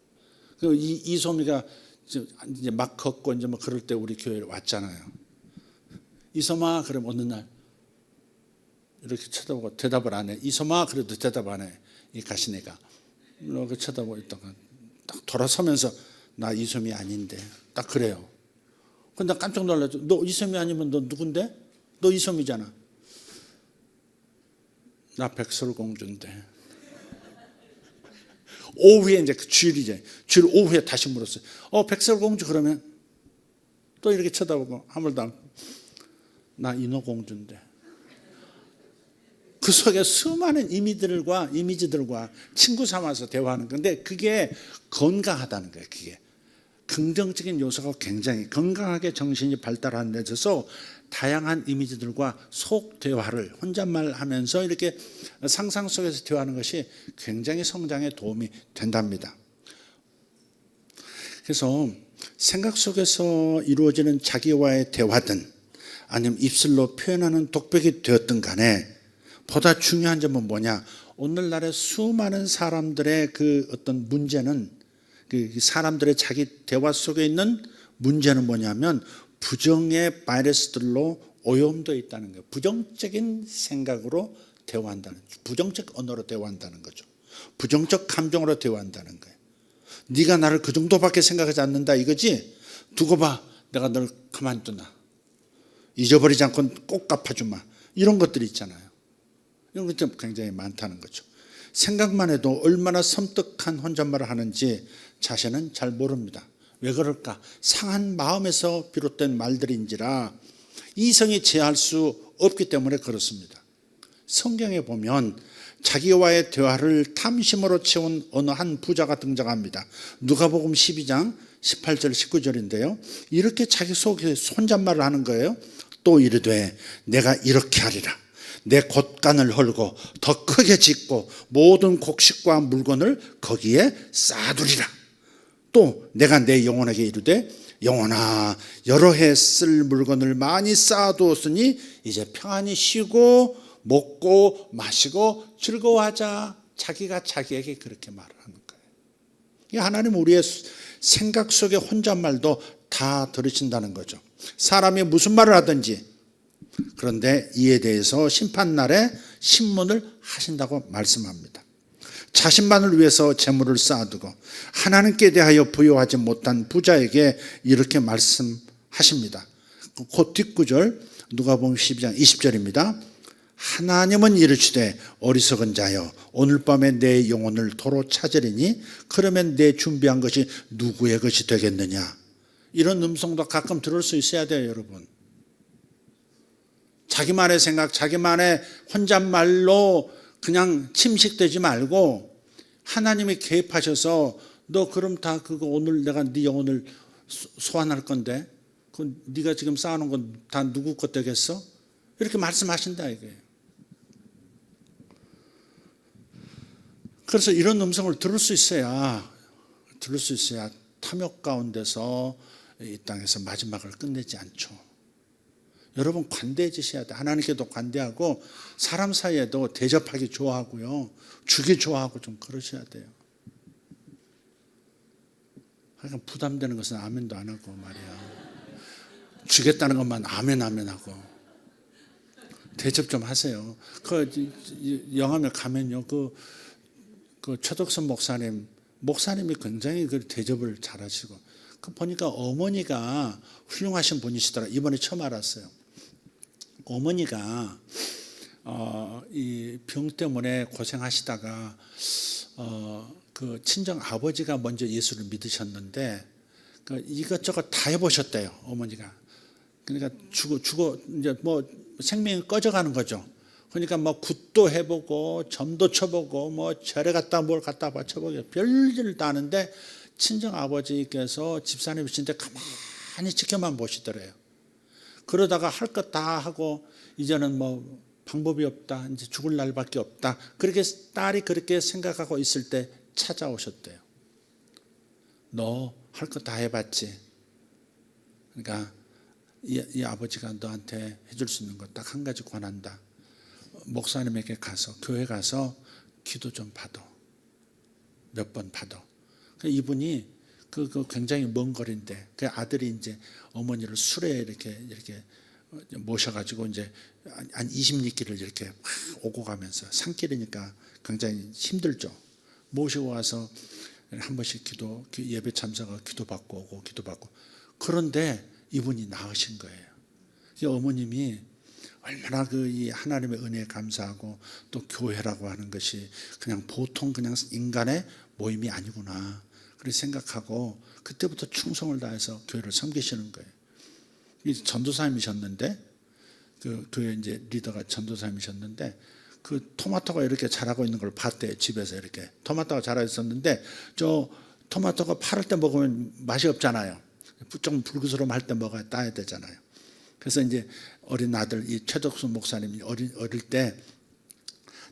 Speaker 3: 이소미가 이제 막 걷고 이제 뭐 그럴 때 우리 교회에 왔잖아요. 이소마, 그럼 어느 날 이렇게 쳐다보고 대답을 안 해. 이소마, 그래도 대답 안 해. 이 가시네가 이렇게 쳐다보고 있다가 딱 돌아서면서 나 이소미 아닌데, 딱 그래요. 근데 나 깜짝 놀랐죠. 너 이소미 아니면 너 누군데? 너 이소미잖아. 나 백설공주인데. 오후에 이제 그 주일이죠. 주일 오후에 다시 물었어요. 백설공주 그러면 또 이렇게 쳐다보고 아무도 안, 나 인어공주인데. 그 속에 수많은 이미지들과 친구 삼아서 대화하는 건데 그게 건강하다는 거예요. 그게 긍정적인 요소가 굉장히 건강하게 정신이 발달하는 데 있어서 다양한 이미지들과 속 대화를 혼잣말하면서 이렇게 상상 속에서 대화하는 것이 굉장히 성장에 도움이 된답니다. 그래서 생각 속에서 이루어지는 자기와의 대화든 아니면 입술로 표현하는 독백이 되었든 간에 보다 중요한 점은 뭐냐? 오늘날의 수많은 사람들의 그 어떤 문제는, 그 사람들의 자기 대화 속에 있는 문제는 뭐냐면 부정의 바이러스들로 오염되어 있다는 거예요. 부정적인 생각으로 대화한다는, 부정적 언어로 대화한다는 거죠. 부정적 감정으로 대화한다는 거예요. 네가 나를 그 정도밖에 생각하지 않는다 이거지? 두고 봐, 내가 널 가만두나. 잊어버리지 않고 꼭 갚아주마. 이런 것들이 있잖아요. 이런 것들이 굉장히 많다는 거죠. 생각만 해도 얼마나 섬뜩한 혼잣말을 하는지 자신은 잘 모릅니다. 왜 그럴까? 상한 마음에서 비롯된 말들인지라 이성이 제어할 수 없기 때문에 그렇습니다. 성경에 보면 자기와의 대화를 탐심으로 채운 어느 한 부자가 등장합니다. 누가복음 12장 18절 19절인데요. 이렇게 자기 속에 혼잣말을 하는 거예요. 또 이르되 내가 이렇게 하리라. 내 곳간을 헐고 더 크게 짓고 모든 곡식과 물건을 거기에 쌓아두리라. 또 내가 내 영혼에게 이르되 영혼아 여러 해 쓸 물건을 많이 쌓아두었으니 이제 평안히 쉬고 먹고 마시고 즐거워하자. 자기가 자기에게 그렇게 말을 하는 거예요. 하나님은 우리의 생각 속의 혼잣말도 다 들으신다는 거죠. 사람이 무슨 말을 하든지 그런데 이에 대해서 심판날에 신문을 하신다고 말씀합니다. 자신만을 위해서 재물을 쌓아두고 하나님께 대하여 부여하지 못한 부자에게 이렇게 말씀하십니다. 그 뒷구절 누가복음 12장 20절입니다. 하나님은 이르시되 어리석은 자여 오늘 밤에 내 영혼을 도로 찾으리니 그러면 내 준비한 것이 누구의 것이 되겠느냐. 이런 음성도 가끔 들을 수 있어야 돼요, 여러분. 자기만의 생각, 자기만의 혼잣말로 그냥 침식되지 말고 하나님이 개입하셔서 너 그럼 다 그거 오늘 내가 네 영혼을 소환할 건데 그 네가 지금 쌓아놓은 건 다 누구 것 되겠어? 이렇게 말씀하신다 이거예요. 그래서 이런 음성을 들을 수 있어야 탐욕 가운데서 이 땅에서 마지막을 끝내지 않죠. 여러분 관대해지셔야 돼요. 하나님께도 관대하고 사람 사이에도 대접하기 좋아하고요. 주기 좋아하고 좀 그러셔야 돼요. 그러니까 부담되는 것은 아멘도 안 하고 말이야. 주겠다는 것만 아멘 하고 대접 좀 하세요. 그 영암에 가면요. 그 최덕선 목사님이 굉장히 그 대접을 잘하시고 그 보니까 어머니가 훌륭하신 분이시더라. 이번에 처음 알았어요. 어머니가 이 병 때문에 고생하시다가 그 친정 아버지가 먼저 예수를 믿으셨는데 그 이것저것 다 해보셨대요, 어머니가. 그러니까 죽어 이제 뭐 생명이 꺼져가는 거죠. 그러니까 뭐 굿도 해보고 점도 쳐보고 뭐 절에 갔다 뭘 갖다 바쳐보고 별일을 다 하는데 친정 아버지께서 집사님이신데 가만히 지켜만 보시더래요. 그러다가 할 것 다 하고 이제는 뭐 방법이 없다, 이제 죽을 날밖에 없다. 그렇게 딸이 그렇게 생각하고 있을 때 찾아오셨대요. 너 할 거 다 해봤지. 그러니까 이 아버지가 너한테 해줄 수 있는 거 딱 한 가지 권한다. 목사님에게 가서 교회 가서 기도 좀 받아. 몇 번 받아. 이분이 그 굉장히 먼 거리인데 그 아들이 이제 어머니를 술에 이렇게 모셔가지고 이제 한 20리길을 이렇게 막 오고 가면서 산길이니까 굉장히 힘들죠. 모시고 와서 한 번씩 예배 참석하고 기도받고 오고 기도받고. 그런데 이분이 나으신 거예요. 어머님이 얼마나 이 하나님의 은혜에 감사하고 또 교회라고 하는 것이 그냥 보통 그냥 인간의 모임이 아니구나. 그렇게 생각하고 그때부터 충성을 다해서 교회를 섬기시는 거예요. 전도사님이셨는데 그 교회 이제 리더가 전도사님이셨는데 그 토마토가 이렇게 자라고 있는 걸 봤대요. 집에서 이렇게 토마토가 자라 있었는데 저 토마토가 파를 때 먹으면 맛이 없잖아요. 좀 불그스름 할 때 먹어야 따야 되잖아요. 그래서 이제 어린 아들 이 최덕수 목사님이 어릴 때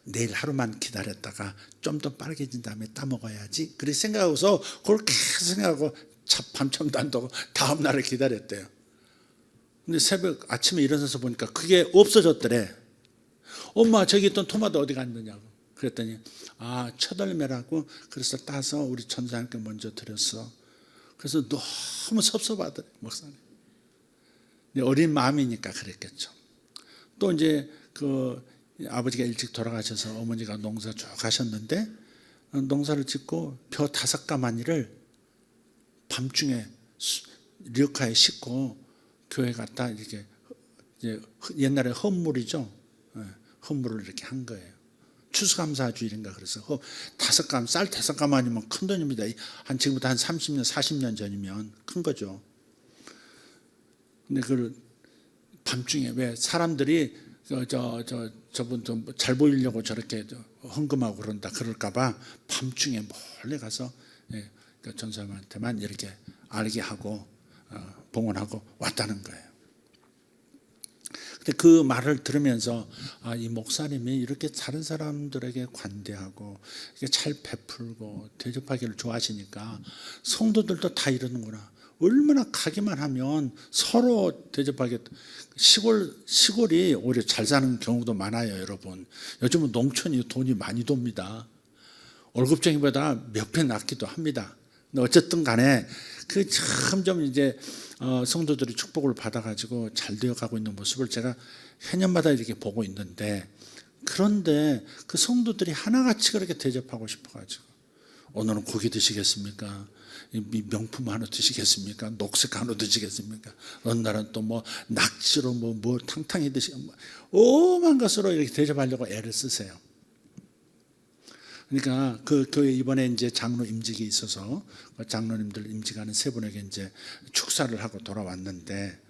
Speaker 3: 내일 하루만 기다렸다가 좀 더 빨개진 다음에 따 먹어야지. 그렇게 생각하고서 그걸 계속 생각하고 밤참도 안 자고 다음 날을 기다렸대요. 근데 새벽 아침에 일어나서 보니까 그게 없어졌더래. 엄마 저기 있던 토마토 어디 갔느냐고. 그랬더니 첫 열매라고 그래서 따서 우리 전사님께 먼저 드렸어. 그래서 너무 섭섭하더래 목사님. 어린 마음이니까 그랬겠죠. 또 이제 그 아버지가 일찍 돌아가셔서 어머니가 농사 쭉 하셨는데 농사를 짓고 벼 5가마니를 밤중에 리어카에 싣고 교회 갔다 이렇게 이제 옛날에 헛물이죠. 헛물을 이렇게 한 거예요. 추수감사주일인가 그래서 쌀 5가마니면 큰 돈입니다. 지금부터 한 30년, 40년 전이면 큰 거죠. 근데 그걸 밤중에 왜 사람들이 저분 좀 잘 보이려고 저렇게 헌금하고 그럴까봐 밤중에 몰래 가서 전사님한테만 이렇게 알게 하고 봉헌하고 왔다는 거예요. 근데 그 말을 들으면서 이 목사님이 이렇게 다른 사람들에게 관대하고 이렇게 잘 베풀고 대접하기를 좋아하시니까 성도들도 다 이러는구나. 얼마나 가기만 하면 서로 대접하겠다. 시골이 오히려 잘 사는 경우도 많아요, 여러분. 요즘은 농촌이 돈이 많이 돕니다. 월급쟁이보다 몇 배 낫기도 합니다. 근데 어쨌든 간에 그 점점 이제 성도들이 축복을 받아가지고 잘 되어가고 있는 모습을 제가 해년마다 이렇게 보고 있는데, 그런데 그 성도들이 하나같이 그렇게 대접하고 싶어가지고 오늘은 고기 드시겠습니까? 명품 한우 드시겠습니까? 녹색 한우 드시겠습니까? 어느 날은 또 뭐 낙지로 뭐 탕탕이 오만 것으로 이렇게 대접하려고 애를 쓰세요. 그러니까 그 교회 이번에 이제 장로 임직이 있어서 장로님들 임직하는 3분에게 이제 축사를 하고 돌아왔는데,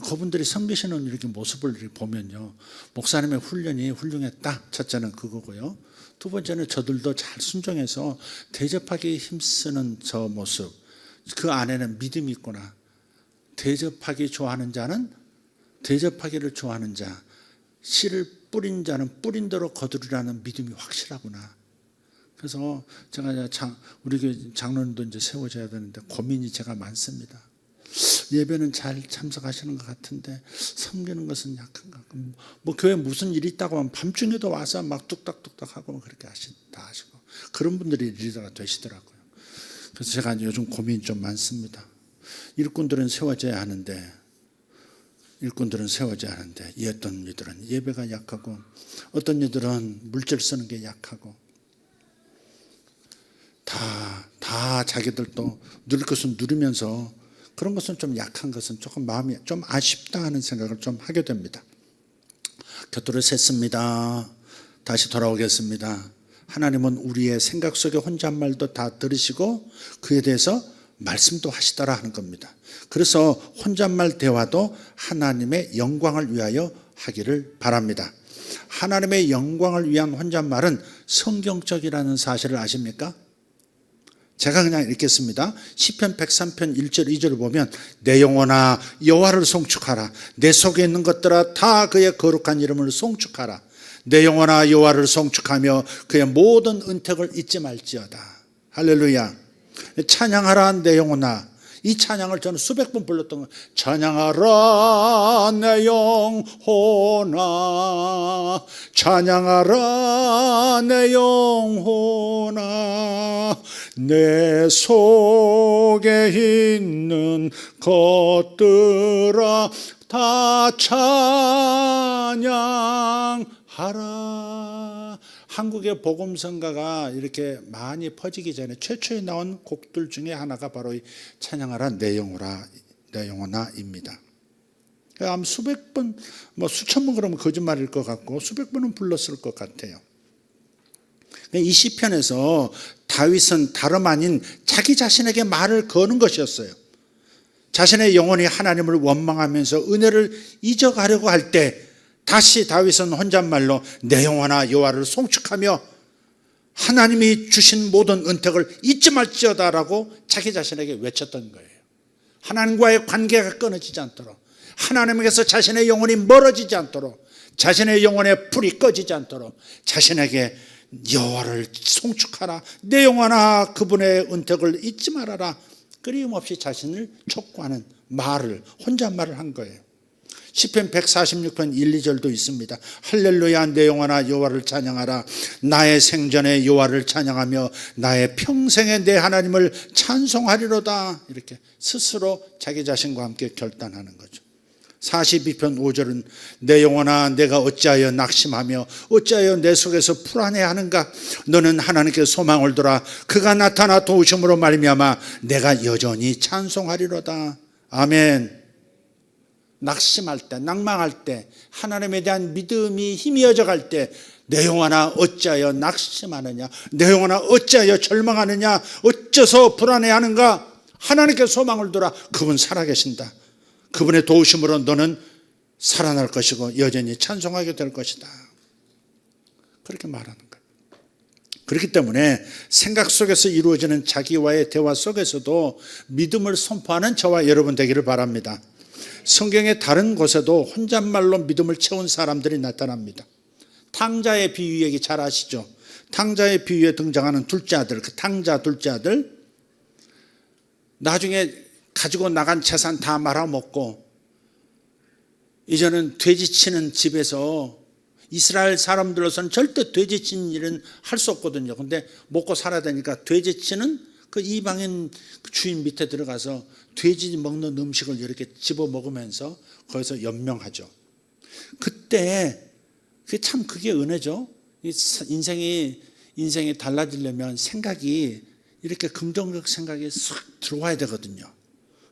Speaker 3: 그분들이 섬기시는 이렇게 모습을 이렇게 보면요, 목사님의 훈련이 훌륭했다. 첫째는 그거고요. 두 번째는 저들도 잘 순종해서 대접하기 힘쓰는 저 모습, 그 안에는 믿음이 있구나. 대접하기 좋아하는 자는 대접하기를 좋아하는 자, 씨를 뿌린 자는 뿌린 대로 거두리라는 믿음이 확실하구나. 그래서 제가 우리 교회 장로님도 이제 세워져야 되는데 고민이 제가 많습니다. 예배는 잘 참석하시는 것 같은데 섬기는 것은 약한가. 뭐 교회 무슨 일이 있다고 하면 밤중에도 와서 막 뚝딱뚝딱 하고 그렇게 다 하시고 그런 분들이 리더가 되시더라고요. 그래서 제가 요즘 고민이 좀 많습니다. 일꾼들은 세워져야 하는데 이 어떤 이들은 예배가 약하고 어떤 이들은 물질 쓰는 게 약하고 다 자기들도 누릴 것은 누리면서 그런 것은 좀 약한 것은 조금 마음이 좀 아쉽다 하는 생각을 좀 하게 됩니다. 곁으로 샜습니다. 다시 돌아오겠습니다. 하나님은 우리의 생각 속에 혼잣말도 다 들으시고 그에 대해서 말씀도 하시더라 하는 겁니다. 그래서 혼잣말 대화도 하나님의 영광을 위하여 하기를 바랍니다. 하나님의 영광을 위한 혼잣말은 성경적이라는 사실을 아십니까? 제가 그냥 읽겠습니다. 시편 103편 1절 2절을 보면 내 영혼아 여호와를 송축하라. 내 속에 있는 것들아 다 그의 거룩한 이름을 송축하라. 내 영혼아 여호와를 송축하며 그의 모든 은택을 잊지 말지어다. 할렐루야. 찬양하라 내 영혼아. 이 찬양을 저는 수백 번 불렀던 거예요. 찬양하라 내 영혼아, 찬양하라 내 영혼아, 내 속에 있는 것들아 다 찬양하라. 한국의 복음성가가 이렇게 많이 퍼지기 전에 최초에 나온 곡들 중에 하나가 바로 이 찬양하라 내 영혼아입니다. 아마 수백 번, 수천 번 그러면 거짓말일 것 같고 수백 번은 불렀을 것 같아요. 이 시편에서 다윗은 다름 아닌 자기 자신에게 말을 거는 것이었어요. 자신의 영혼이 하나님을 원망하면서 은혜를 잊어가려고 할 때 다시 다윗은 혼잣말로 내 영혼아 여호와를 송축하며 하나님이 주신 모든 은택을 잊지 말지어다라고 자기 자신에게 외쳤던 거예요. 하나님과의 관계가 끊어지지 않도록, 하나님에게서 자신의 영혼이 멀어지지 않도록, 자신의 영혼의 불이 꺼지지 않도록 자신에게 여호와를 송축하라, 내 영혼아 그분의 은택을 잊지 말아라, 끊임없이 자신을 촉구하는 말을, 혼잣말을 한 거예요. 시편 146편 1, 2절도 있습니다. 할렐루야 내 영혼아 여호와를 찬양하라. 나의 생전에 여호와를 찬양하며 나의 평생에 내 하나님을 찬송하리로다. 이렇게 스스로 자기 자신과 함께 결단하는 거죠. 42편 5절은 내 영혼아 내가 어찌하여 낙심하며 어찌하여 내 속에서 불안해하는가. 너는 하나님께 소망을 둬라. 그가 나타나 도우심으로 말미암아 내가 여전히 찬송하리로다. 아멘. 낙심할 때, 낭망할 때, 하나님에 대한 믿음이 희미해져 갈 때 내 영혼아 어찌하여 낙심하느냐, 내 영혼아 어찌하여 절망하느냐, 어째서 불안해하는가. 하나님께 소망을 두라. 그분 살아계신다. 그분의 도우심으로 너는 살아날 것이고 여전히 찬송하게 될 것이다. 그렇게 말하는 거예요. 그렇기 때문에 생각 속에서 이루어지는 자기와의 대화 속에서도 믿음을 선포하는 저와 여러분 되기를 바랍니다. 성경의 다른 곳에도 혼잣말로 믿음을 채운 사람들이 나타납니다. 탕자의 비유 얘기 잘 아시죠? 탕자의 비유에 등장하는 둘째 아들, 그 탕자 둘째 아들, 나중에 가지고 나간 재산 다 말아먹고 이제는 돼지치는 집에서, 이스라엘 사람들로서는 절대 돼지치는 일은 할 수 없거든요. 근데 먹고 살아야 되니까 돼지치는 그 이방인 주인 밑에 들어가서 돼지 먹는 음식을 이렇게 집어 먹으면서 거기서 연명하죠. 그때 그게 은혜죠. 인생이 달라지려면 생각이 이렇게 긍정적 생각이 싹 들어와야 되거든요.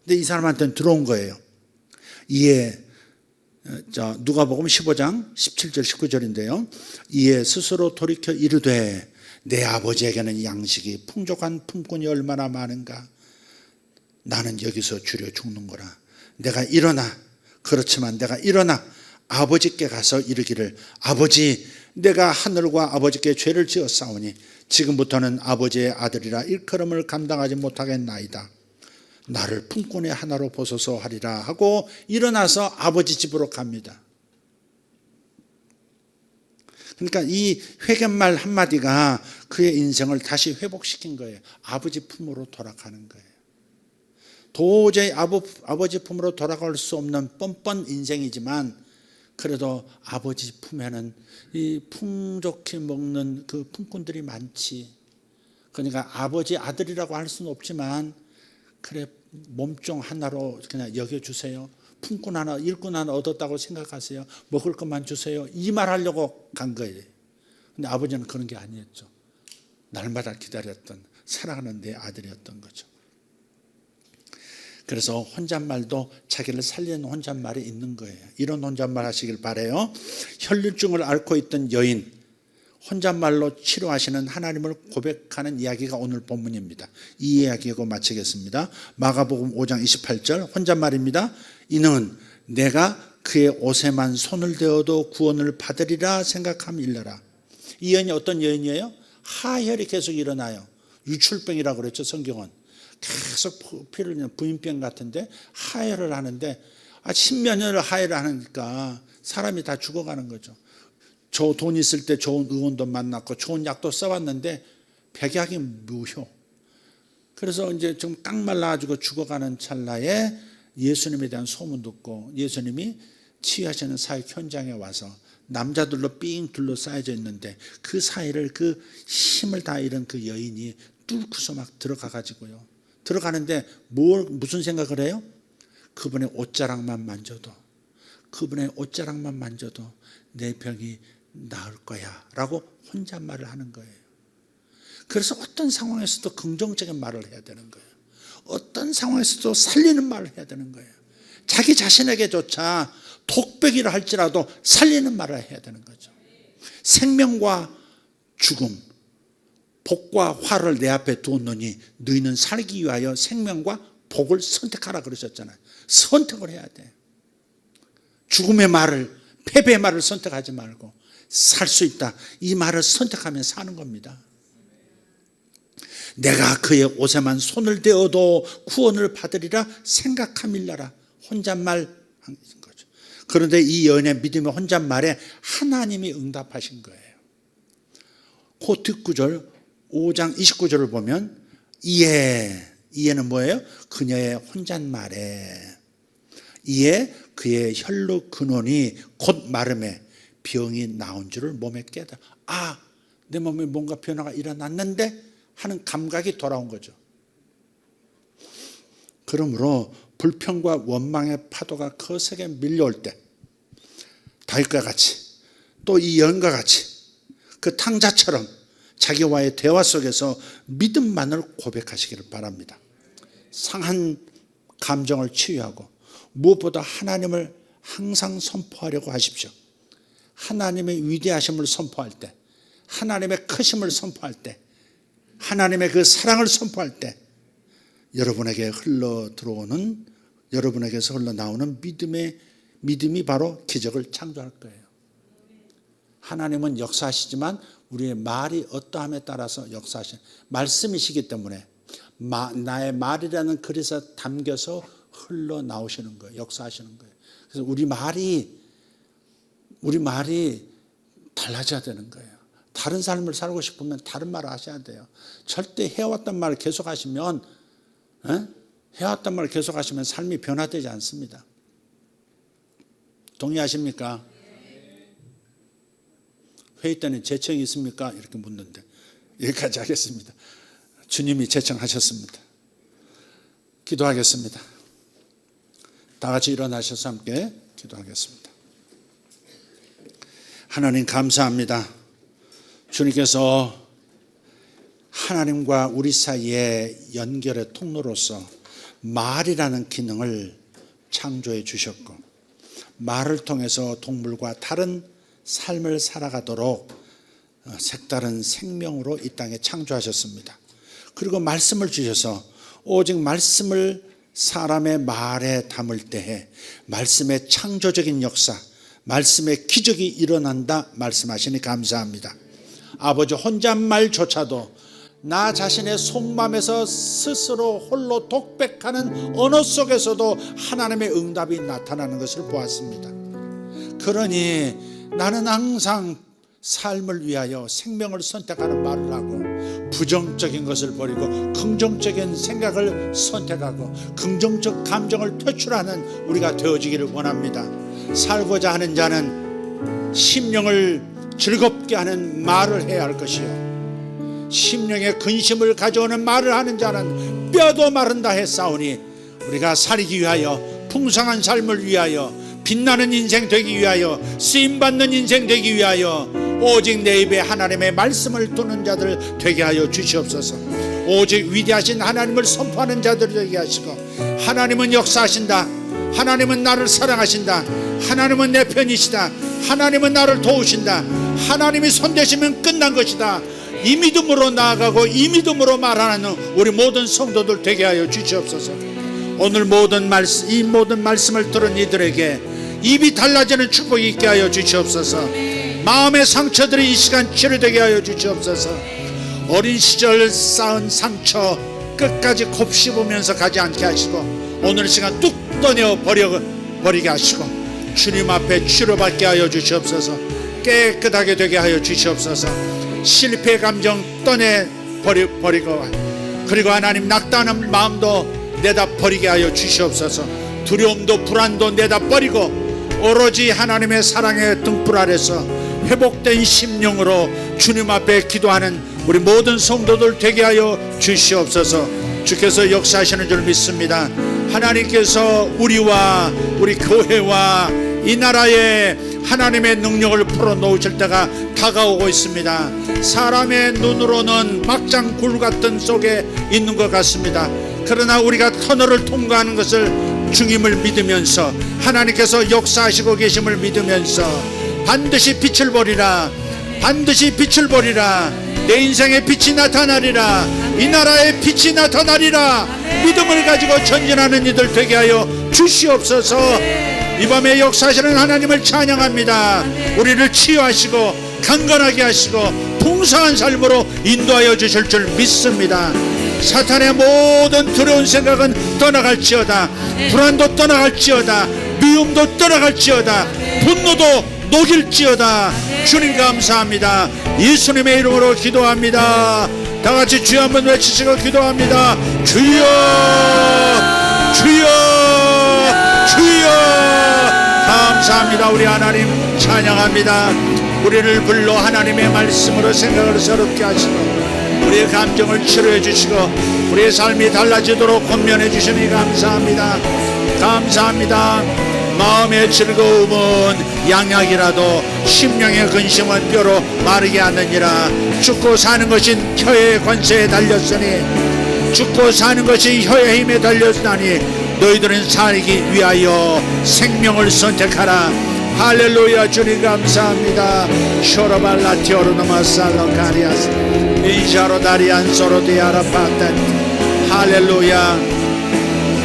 Speaker 3: 근데 이 사람한테는 들어온 거예요. 이에 누가복음 15장 17절 19절인데요. 이에 스스로 돌이켜 이르되 내 아버지에게는 양식이 풍족한 품꾼이 얼마나 많은가. 나는 여기서 주려 죽는 거라. 내가 일어나, 그렇지만 내가 일어나 아버지께 가서 이르기를 아버지 내가 하늘과 아버지께 죄를 지었사오니 지금부터는 아버지의 아들이라 일컬음을 감당하지 못하겠나이다. 나를 품꾼의 하나로 보소서 하리라 하고 일어나서 아버지 집으로 갑니다. 그러니까 이 회개말 한마디가 그의 인생을 다시 회복시킨 거예요. 아버지 품으로 돌아가는 거예요. 도저히 아버지 품으로 돌아갈 수 없는 뻔뻔 인생이지만 그래도 아버지 품에는 이 풍족히 먹는 그 품꾼들이 많지. 그러니까 아버지 아들이라고 할 수는 없지만 그래 몸종 하나로 그냥 여겨주세요. 품꾼 하나, 일꾼 하나 얻었다고 생각하세요. 먹을 것만 주세요. 이 말 하려고 간 거예요. 근데 아버지는 그런 게 아니었죠. 날마다 기다렸던 사랑하는 내 아들이었던 거죠. 그래서 혼잣말도 자기를 살리는 혼잣말이 있는 거예요. 이런 혼잣말 하시길 바라요. 혈류증을 앓고 있던 여인, 혼잣말로 치료하시는 하나님을 고백하는 이야기가 오늘 본문입니다. 이 이야기하고 마치겠습니다. 마가복음 5장 28절 혼잣말입니다. 이는 내가 그의 옷에만 손을 대어도 구원을 받으리라 생각함일러라. 이 여인이 어떤 여인이에요? 하혈이 계속 일어나요. 유출병이라고 그랬죠, 성경은. 계속 피를 내는 부인병 같은데 하혈을 하는데 10몇 년을 하혈을 하니까 사람이 다 죽어가는 거죠. 저 돈 있을 때 좋은 의원도 만났고 좋은 약도 써봤는데 백약이 무효. 그래서 이제 좀 딱 말라가지고 죽어가는 찰나에 예수님에 대한 소문 듣고 예수님이 치유하시는 사역 현장에 와서 남자들로 삥 둘러싸여져 있는데 그 사이를 그 힘을 다 잃은 그 여인이 뚫고서 막 들어가가지고요. 들어가는데 무슨 생각을 해요? 그분의 옷자락만 만져도, 그분의 옷자락만 만져도 내 병이 나을 거야 라고 혼잣말을 하는 거예요. 그래서 어떤 상황에서도 긍정적인 말을 해야 되는 거예요. 어떤 상황에서도 살리는 말을 해야 되는 거예요. 자기 자신에게조차 독백이라 할지라도 살리는 말을 해야 되는 거죠. 생명과 죽음, 복과 화를 내 앞에 두었노니 너희는 살기 위하여 생명과 복을 선택하라 그러셨잖아요. 선택을 해야 돼. 죽음의 말을, 패배의 말을 선택하지 말고 살 수 있다, 이 말을 선택하면 사는 겁니다. 내가 그의 옷에만 손을 대어도 구원을 받으리라 생각함일라라. 혼잣말 한 거죠. 그런데 이 여인의 믿음의 혼잣말에 하나님이 응답하신 거예요. 그 뒷구절 5장 29절을 보면 이에는 뭐예요? 그녀의 혼잣말에 이에 그의 혈루 근원이 곧 마름에 병이 나온 줄을 몸에 깨달아. 내 몸에 뭔가 변화가 일어났는데 하는 감각이 돌아온 거죠. 그러므로 불평과 원망의 파도가 거세게 밀려올 때 다윗과 같이 또 이 여인과 같이 그 탕자처럼 자기와의 대화 속에서 믿음만을 고백하시기를 바랍니다. 상한 감정을 치유하고 무엇보다 하나님을 항상 선포하려고 하십시오. 하나님의 위대하심을 선포할 때, 하나님의 크심을 선포할 때, 하나님의 그 사랑을 선포할 때 여러분에게 흘러 들어오는, 여러분에게서 흘러나오는 믿음이 바로 기적을 창조할 거예요. 하나님은 역사하시지만 우리의 말이 어떠함에 따라서 역사하시는 말씀이시기 때문에 나의 말이라는 그릇에 담겨서 흘러나오시는 거예요. 역사하시는 거예요. 그래서 우리 말이 달라져야 되는 거예요. 다른 삶을 살고 싶으면 다른 말을 하셔야 돼요. 절대 해왔던 말을 계속하시면 삶이 변화되지 않습니다. 동의하십니까? 회의 때는 재청이 있습니까? 이렇게 묻는데 여기까지 하겠습니다. 주님이 재청하셨습니다. 기도하겠습니다. 다 같이 일어나셔서 함께 기도하겠습니다. 하나님 감사합니다. 주님께서 하나님과 우리 사이의 연결의 통로로서 말이라는 기능을 창조해 주셨고 말을 통해서 동물과 다른 삶을 살아가도록 색다른 생명으로 이 땅에 창조하셨습니다. 그리고 말씀을 주셔서 오직 말씀을 사람의 말에 담을 때에 말씀의 창조적인 역사, 말씀의 기적이 일어난다 말씀하시니 감사합니다. 아버지 혼잣말조차도 나 자신의 속마음에서 스스로 홀로 독백하는 언어 속에서도 하나님의 응답이 나타나는 것을 보았습니다. 그러니 나는 항상 삶을 위하여 생명을 선택하는 말을 하고 부정적인 것을 버리고 긍정적인 생각을 선택하고 긍정적 감정을 퇴출하는 우리가 되어지기를 원합니다. 살고자 하는 자는 심령을 즐겁게 하는 말을 해야 할 것이요 심령의 근심을 가져오는 말을 하는 자는 뼈도 마른다 했사오니 우리가 살기 위하여 풍성한 삶을 위하여 빛나는 인생 되기 위하여 쓰임받는 인생 되기 위하여 오직 내 입에 하나님의 말씀을 두는 자들 되게 하여 주시옵소서. 오직 위대하신 하나님을 선포하는 자들이 되게 하시고, 하나님은 역사하신다, 하나님은 나를 사랑하신다, 하나님은 내 편이시다, 하나님은 나를 도우신다, 하나님이 손대시면 끝난 것이다, 이 믿음으로 나아가고 이 믿음으로 말하는 우리 모든 성도들 되게 하여 주시옵소서. 오늘 이 모든 말씀을 들은 이들에게 입이 달라지는 축복이 있게 하여 주시옵소서. 마음의 상처들이 이 시간 치료되게 하여 주시옵소서. 어린 시절 쌓은 상처 끝까지 곱씹으면서 가지 않게 하시고, 오늘 시간 뚝 떠내어 버리게 하시고, 주님 앞에 치료받게 하여 주시옵소서. 깨끗하게 되게 하여 주시옵소서. 실패 감정 떠내버리고, 그리고 하나님 낙담하는 마음도 내다 버리게 하여 주시옵소서. 두려움도 불안도 내다 버리고 오로지 하나님의 사랑의 등불 아래서 회복된 심령으로 주님 앞에 기도하는 우리 모든 성도들 되게 하여 주시옵소서. 주께서 역사하시는 줄 믿습니다. 하나님께서 우리와 우리 교회와 이 나라에 하나님의 능력을 풀어놓으실 때가 다가오고 있습니다. 사람의 눈으로는 막장 굴 같은 속에 있는 것 같습니다. 그러나 우리가 터널을 통과하는 것을 주님을 믿으면서, 하나님께서 역사하시고 계심을 믿으면서 반드시 빛을 보리라, 반드시 빛을 보리라, 내 인생의 빛이 나타나리라, 이 나라의 빛이 나타나리라, 믿음을 가지고 전진하는 이들 되게 하여 주시옵소서. 이 밤에 역사하시는 하나님을 찬양합니다. 우리를 치유하시고 강건하게 하시고 풍성한 삶으로 인도하여 주실 줄 믿습니다. 사탄의 모든 두려운 생각은 떠나갈지어다, 불안도 떠나갈지어다, 미움도 떠나갈지어다, 분노도 녹일지어다. 주님 감사합니다. 예수님의 이름으로 기도합니다. 다같이 주여 한번 외치시고 기도합니다. 주여, 주여, 주여. 감사합니다. 우리 하나님 찬양합니다. 우리를 불러 하나님의 말씀으로 생각을 새롭게 하시고 우리의 감정을 치료해 주시고 우리의 삶이 달라지도록 권면해 주시니 감사합니다. 감사합니다. 마음의 즐거움은 양약이라도 심령의 근심은 뼈로 마르게 하느니라. 죽고 사는 것이 혀의 권세에 달렸으니, 죽고 사는 것이 혀의 힘에 달렸으니 너희들은 살기 위하여 생명을 선택하라. 할렐루야. 주님 감사합니다. 쇼로발라티오르노마살로카리아스 인샤로다리안소로디아라파탄. 할렐루야.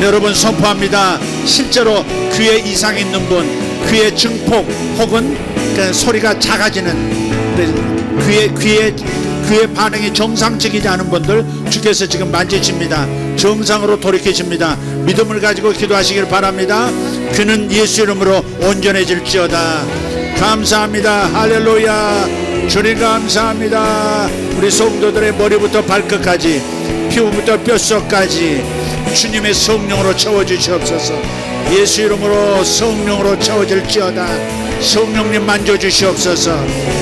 Speaker 3: 여러분 선포합니다. 실제로 귀에 이상 있는 분, 귀의 증폭 혹은 그 소리가 작아지는, 귀의 반응이 정상적이지 않은 분들 주께서 지금 만지십니다. 정상으로 돌이키십니다. 믿음을 가지고 기도하시길 바랍니다. 귀는 예수 이름으로 온전해질지어다. 감사합니다. 할렐루야. 주님 감사합니다. 우리 성도들의 머리부터 발끝까지, 피부부터 뼛속까지 주님의 성령으로 채워주시옵소서. 예수 이름으로 성령으로 채워질지어다. 성령님 만져주시옵소서.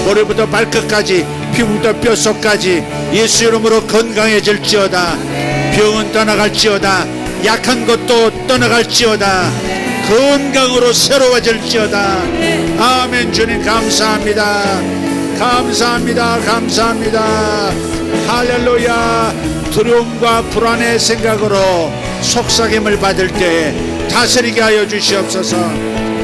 Speaker 3: 머리부터 발끝까지, 피부부터 뼛속까지 예수 이름으로 건강해질지어다. 병은 떠나갈지어다. 약한 것도 떠나갈지어다. 건강으로 새로워질지어다. 아멘. 주님 감사합니다. 감사합니다. 감사합니다. 할렐루야. 두려움과 불안의 생각으로 속삭임을 받을 때 다스리게 하여 주시옵소서.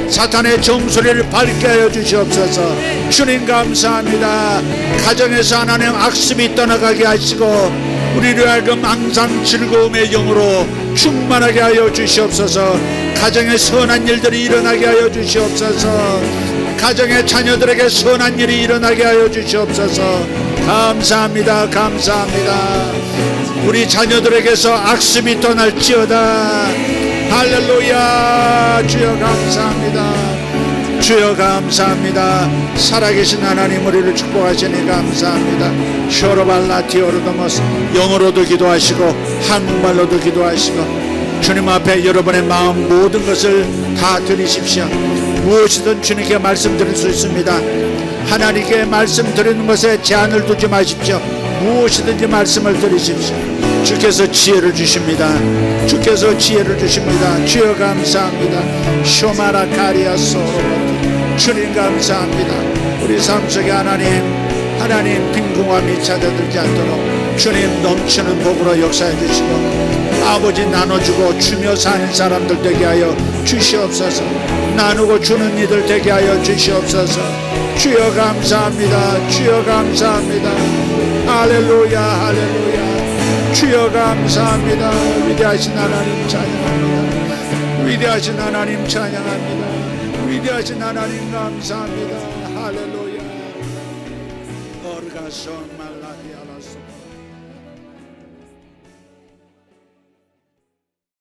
Speaker 3: 사탄의 정수리를 밟게 하여 주시옵소서. 주님 감사합니다. 가정에서 하나님 악습이 떠나가게 하시고 우리를 하여금 항상 즐거움의 영으로 충만하게 하여 주시옵소서. 가정에 선한 일들이 일어나게 하여 주시옵소서. 가정의 자녀들에게 선한 일이 일어나게 하여 주시옵소서. 감사합니다. 감사합니다. 우리 자녀들에게서 악습이 떠날지어다. 할렐루야. 주여 감사합니다. 주여 감사합니다. 살아계신 하나님 우리를 축복하시니 감사합니다. 쇼로발라티오르도모스. 영어로도 기도하시고 한국말로도 기도하시고 주님 앞에 여러분의 마음 모든 것을 다 드리십시오. 무엇이든 주님께 말씀드릴 수 있습니다. 하나님께 말씀드리는 것에 제한을 두지 마십시오. 무엇이든지 말씀을 드리십시오. 주께서 지혜를 주십니다. 주께서 지혜를 주십니다. 주여 감사합니다. 쇼마라카리아소. 주님 감사합니다. 우리 삶 속에 하나님 빈궁함이 찾아들지 않도록 주님 넘치는 복으로 역사해 주시고 아버지 나눠주고 주며 사는 사람들 되게 하여 주시옵소서. 나누고 주는 이들 되게 하여 주시옵소서. 주여 감사합니다. 주여 감사합니다. 할렐루야 할렐루야. 주여 감사합니다. 위대하신 하나님 찬양합니다. 위대하신 하나님 찬양합니다. 위대하신 하나님 감사합니다. 할렐루야. 오르가손